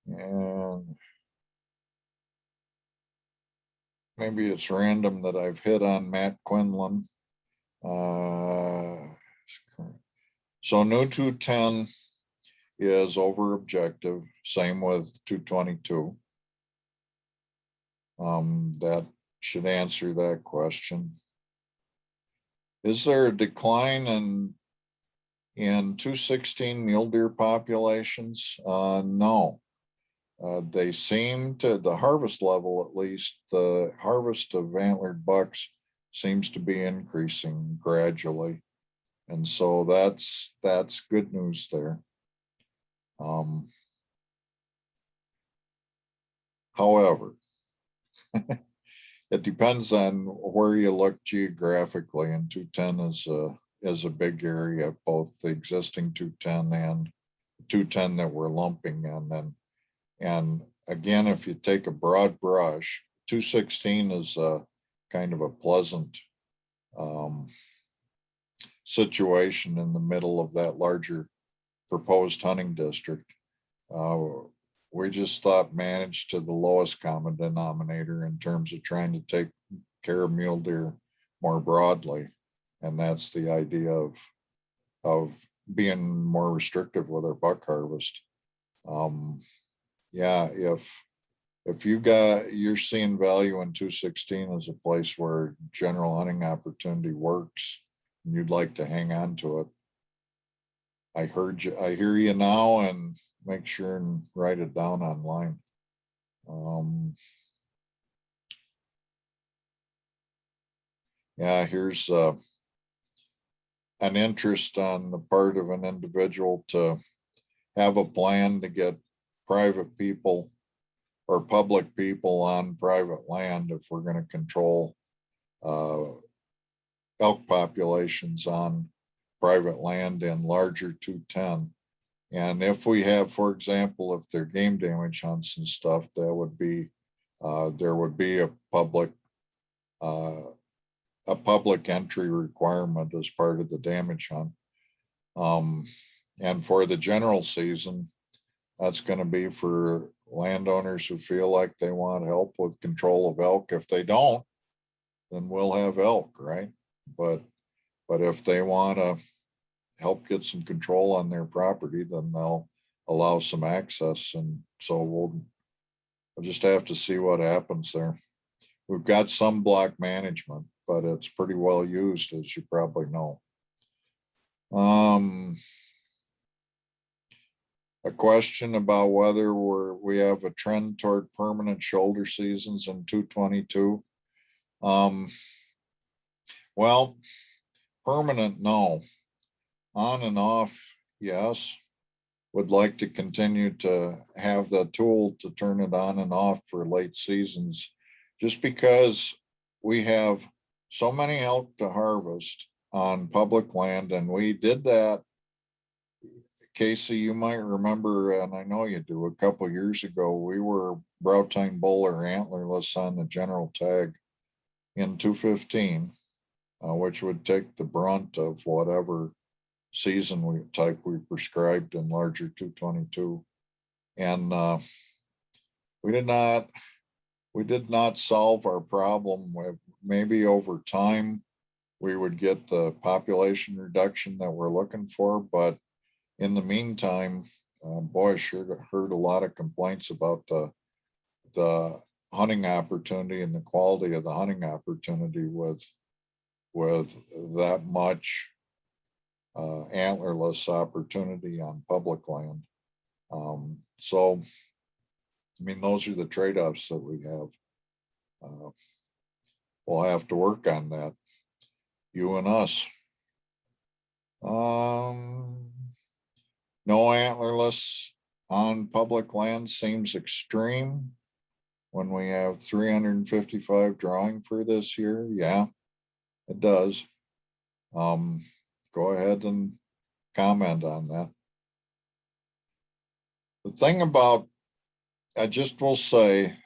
[SPEAKER 6] And maybe it's random that I've hit on Matt Quinlan. So new 210 is over objective, same with 222. That should answer that question. Is there a decline in 216 mule deer populations? No. They seem to, the harvest level at least, the harvest of antlered bucks seems to be increasing gradually. And so that's good news there. However, it depends on where you look geographically, and 210 is a big area, both the existing 210 and 210 that we're lumping in. And again, if you take a broad brush, 216 is a kind of a pleasant situation in the middle of that larger proposed hunting district. We just thought managed to the lowest common denominator in terms of trying to take care of mule deer more broadly. And that's the idea of being more restrictive with our buck harvest. Yeah, if you're seeing value in 216 as a place where general hunting opportunity works and you'd like to hang on to it, I hear you now, and make sure and write it down online. Yeah, here's an interest on the part of an individual to have a plan to get private people or public people on private land if we're going to control elk populations on private land in larger 210. And if we have, for example, if they're game damage hunts and stuff, that would be there would be a public entry requirement as part of the damage hunt. And for the general season, that's going to be for landowners who feel like they want help with control of elk. If they don't, then we'll have elk, right? But if they want to help get some control on their property, then they'll allow some access. And so we'll just have to see what happens there. We've got some block management, but it's pretty well used, as you probably know. A question about whether we have a trend toward permanent shoulder seasons in 222. Well, permanent, no. On and off, yes. Would like to continue to have the tool to turn it on and off for late seasons, just because we have so many elk to harvest on public land. And we did that, Casey, you might remember, and I know you do, a couple years ago, we were brow tine bull or antlerless on the general tag in 215, which would take the brunt of whatever season type we prescribed in larger 222. And we did not solve our problem. With maybe over time we would get the population reduction that we're looking for, but in the meantime, boy, I sure heard a lot of complaints about the hunting opportunity and the quality of the hunting opportunity with that much antlerless opportunity on public land. So, I mean, those are the trade-offs that we have. We'll have to work on that, you and us. No antlerless on public land seems extreme when we have 355 drawing for this year. Yeah, it does. Go ahead and comment on that. The thing about, I just will say,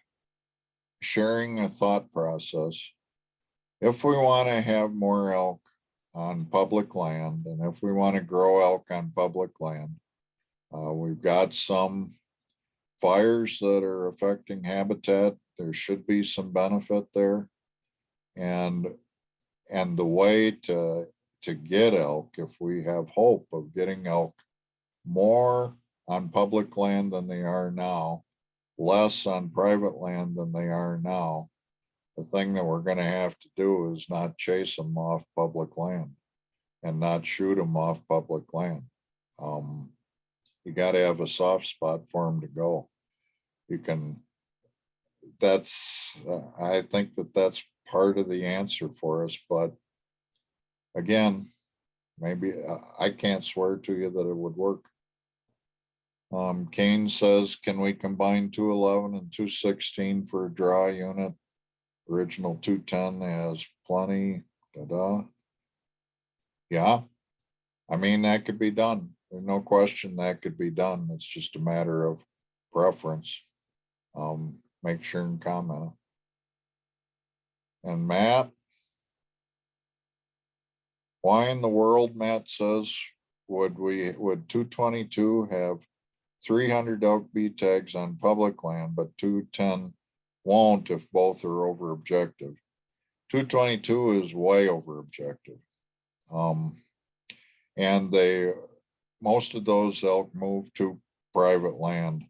[SPEAKER 6] sharing a thought process. If we want to have more elk on public land, and if we want to grow elk on public land, we've got some fires that are affecting habitat. There should be some benefit there. And the way to get elk, if we have hope of getting elk more on public land than they are now, less on private land than they are now, the thing that we're going to have to do is not chase them off public land and not shoot them off public land. You got to have a soft spot for them to go. You can, I think that's part of the answer for us, but again, maybe I can't swear to you that it would work. Kane says, can we combine 211 and 216 for a draw unit? Original 210 has plenty. Yeah, I mean, that could be done. There's no question that could be done. It's just a matter of preference. Make sure and comment. And Matt, why in the world, Matt says, would 222 have 300 elk B tags on public land, but 210 won't if both are over objective? 222 is way over objective. And most of those elk move to private land.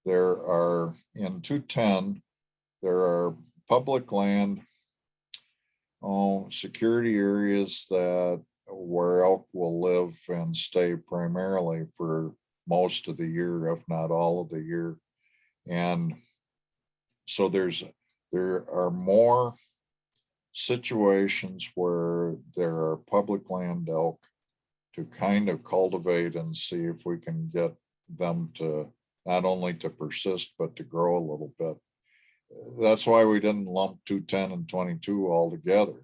[SPEAKER 6] There are, in 210, there are public land, security areas where elk will live and stay primarily for most of the year, if not all of the year. And so there are more situations where there are public land elk to kind of cultivate and see if we can get them to not only to persist, but to grow a little bit. That's why we didn't lump 210 and 22 all together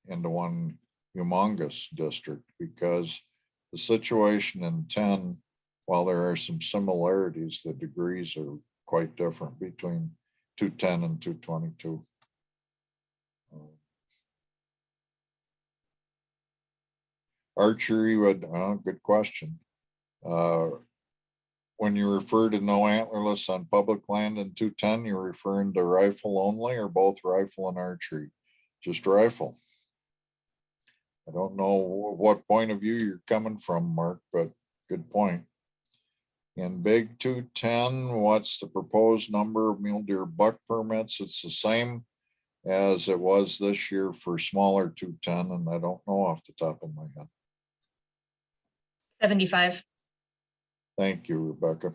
[SPEAKER 6] into one humongous district, because the situation in 10, while there are some similarities, the degrees are quite different between 210 and 222. Archery would, good question. When you refer to no antlerless on public land in 210, you're referring to rifle only or both rifle and archery? Just rifle. I don't know what point of view you're coming from, Mark, but good point. In big 210, what's the proposed number of mule deer buck permits? It's the same as it was this year for smaller 210, and I don't know off the top of my head.
[SPEAKER 4] 75.
[SPEAKER 6] Thank you, Rebecca.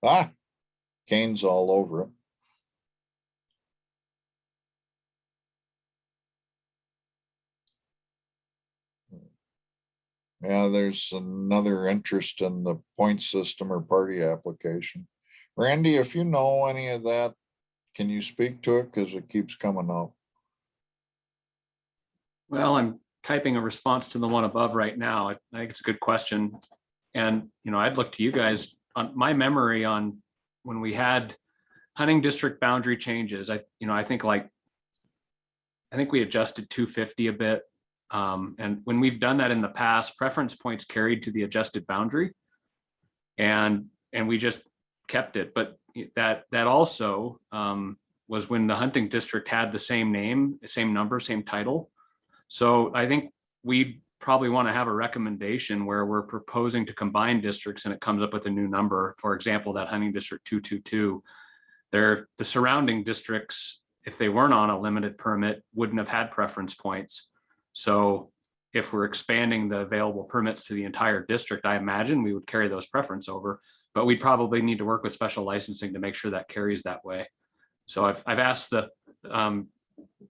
[SPEAKER 6] Ah, Kane's all over it. Yeah, there's another interest in the point system or party application. Randy, if you know any of that, can you speak to it? Because it keeps coming up.
[SPEAKER 1] Well, I'm typing a response to the one above right now. I think it's a good question. And, I'd look to you guys on my memory on when we had hunting district boundary changes. I think we adjusted 250 a bit. And when we've done that in the past, preference points carried to the adjusted boundary, and we just kept it. But that also was when the hunting district had the same name, same number, same title. So I think we probably want to have a recommendation where we're proposing to combine districts and it comes up with a new number. For example, that hunting district 222, the surrounding districts, if they weren't on a limited permit, wouldn't have had preference points. So if we're expanding the available permits to the entire district, I imagine we would carry those preference over, but we'd probably need to work with special licensing to make sure that carries that way. So I've asked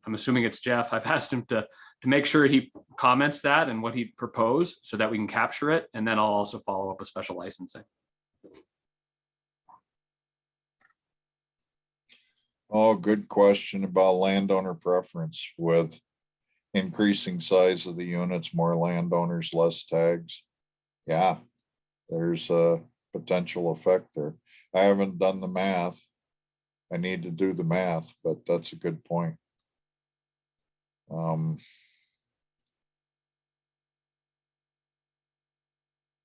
[SPEAKER 1] I'm assuming it's Jeff, I've asked him to make sure he comments that and what he proposed so that we can capture it. And then I'll also follow up with special licensing.
[SPEAKER 6] Oh, good question about landowner preference with increasing size of the units, more landowners, less tags. Yeah, there's a potential effect there. I haven't done the math. I need to do the math, but that's a good point.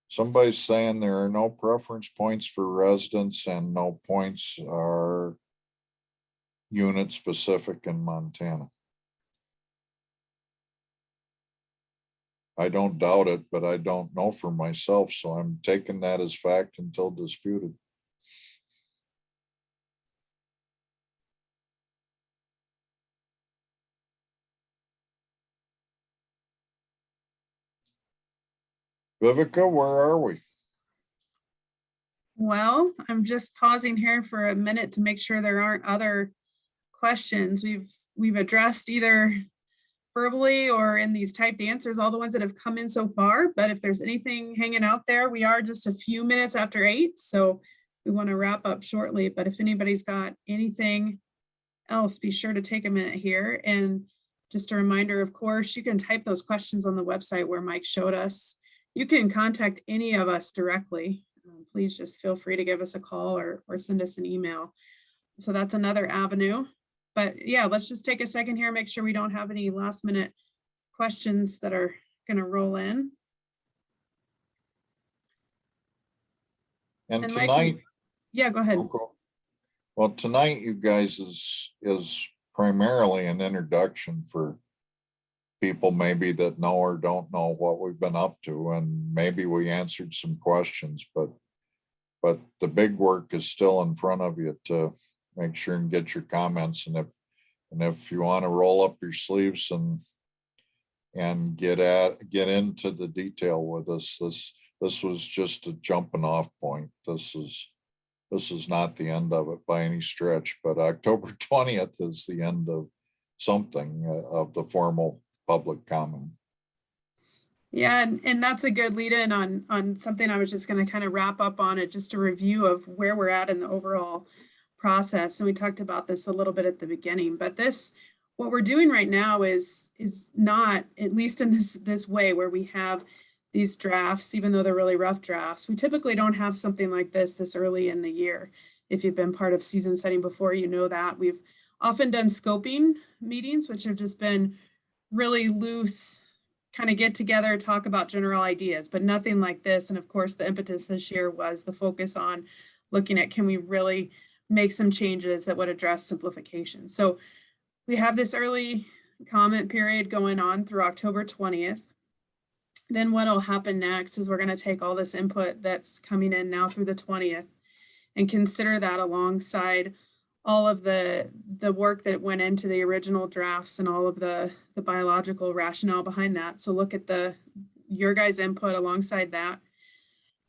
[SPEAKER 6] Somebody's saying there are no preference points for residents and no points are unit specific in Montana. I don't doubt it, but I don't know for myself. So I'm taking that as fact until disputed. Vivica, where are we?
[SPEAKER 2] Well, I'm just pausing here for a minute to make sure there aren't other questions. We've addressed either verbally or in these typed answers, all the ones that have come in so far. But if there's anything hanging out there, we are just a few minutes after 8. So we want to wrap up shortly. But if anybody's got anything else, be sure to take a minute here. And just a reminder, of course, you can type those questions on the website where Mike showed us. You can contact any of us directly. Please just feel free to give us a call or send us an email. So that's another avenue. But yeah, let's just take a second here, make sure we don't have any last minute questions that are going to roll in.
[SPEAKER 6] And
[SPEAKER 2] Mike,
[SPEAKER 6] tonight,
[SPEAKER 2] yeah, go ahead.
[SPEAKER 6] Well, tonight, you guys is primarily an introduction for people maybe that know or don't know what we've been up to, and maybe we answered some questions, but the big work is still in front of you to make sure and get your comments. And if you want to roll up your sleeves and and get into the detail with us. This was just a jumping off point. This is not the end of it by any stretch, but October 20th is the end of something of the formal public comment.
[SPEAKER 2] Yeah, and that's a good lead in on something I was just going to kind of wrap up on it, just a review of where we're at in the overall process. And we talked about this a little bit at the beginning, but what we're doing right now is not, at least in this way, where we have these drafts, even though they're really rough drafts. We typically don't have something like this early in the year. If you've been part of season setting before, you know that. We've often done scoping meetings, which have just been really loose, kind of get together, talk about general ideas, but nothing like this. And of course, the impetus this year was the focus on looking at, can we really make some changes that would address simplification? So we have this early comment period going on through October 20th. Then what'll happen next is we're going to take all this input that's coming in now through the 20th and consider that alongside all of the work that went into the original drafts and all of the biological rationale behind that. So look at your guys' input alongside that,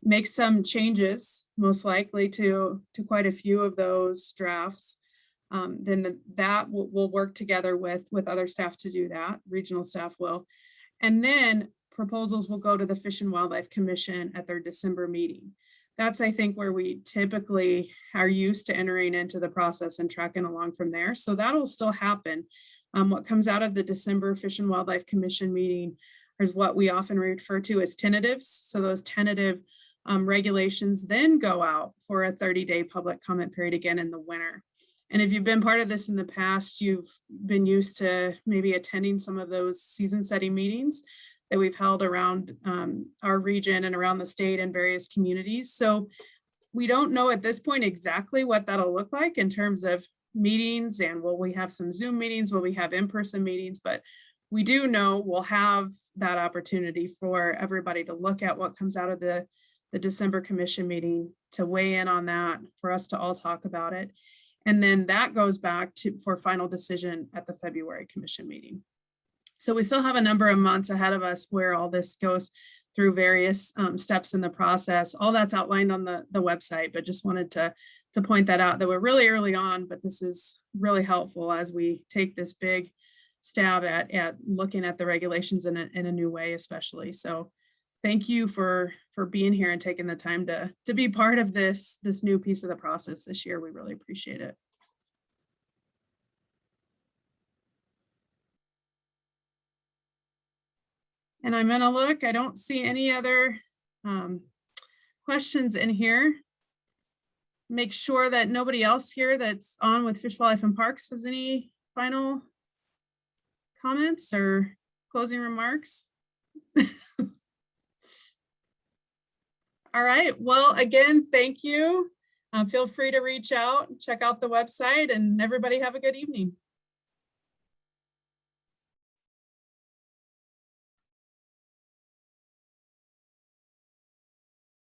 [SPEAKER 2] make some changes, most likely to quite a few of those drafts. Then that we'll work together with other staff to do that. Regional staff will. And then proposals will go to the Fish and Wildlife Commission at their December meeting. That's, I think, where we typically are used to entering into the process and tracking along from there. So that'll still happen. What comes out of the December Fish and Wildlife Commission meeting is what we often refer to as tentatives. So those tentative regulations then go out for a 30-day public comment period again in the winter. And if you've been part of this in the past, you've been used to maybe attending some of those season setting meetings that we've held around our region and around the state and various communities. So we don't know at this point exactly what that'll look like in terms of meetings, and will we have some Zoom meetings, will we have in-person meetings, but we do know we'll have that opportunity for everybody to look at what comes out of the December commission meeting, to weigh in on that, for us to all talk about it. And then that goes back for final decision at the February commission meeting. So we still have a number of months ahead of us where all this goes through various steps in the process. All that's outlined on the website, but just wanted to point that out, that we're really early on, but this is really helpful as we take this big stab at looking at the regulations in a new way, especially. So thank you for being here and taking the time to be part of this new piece of the process this year. We really appreciate it. And I'm gonna look, I don't see any other questions in here. Make sure that nobody else here that's on with Fish, Wildlife, and Parks has any final comments or closing remarks. All right, well, again, thank you. Feel free to reach out, check out the website, and everybody have a good evening.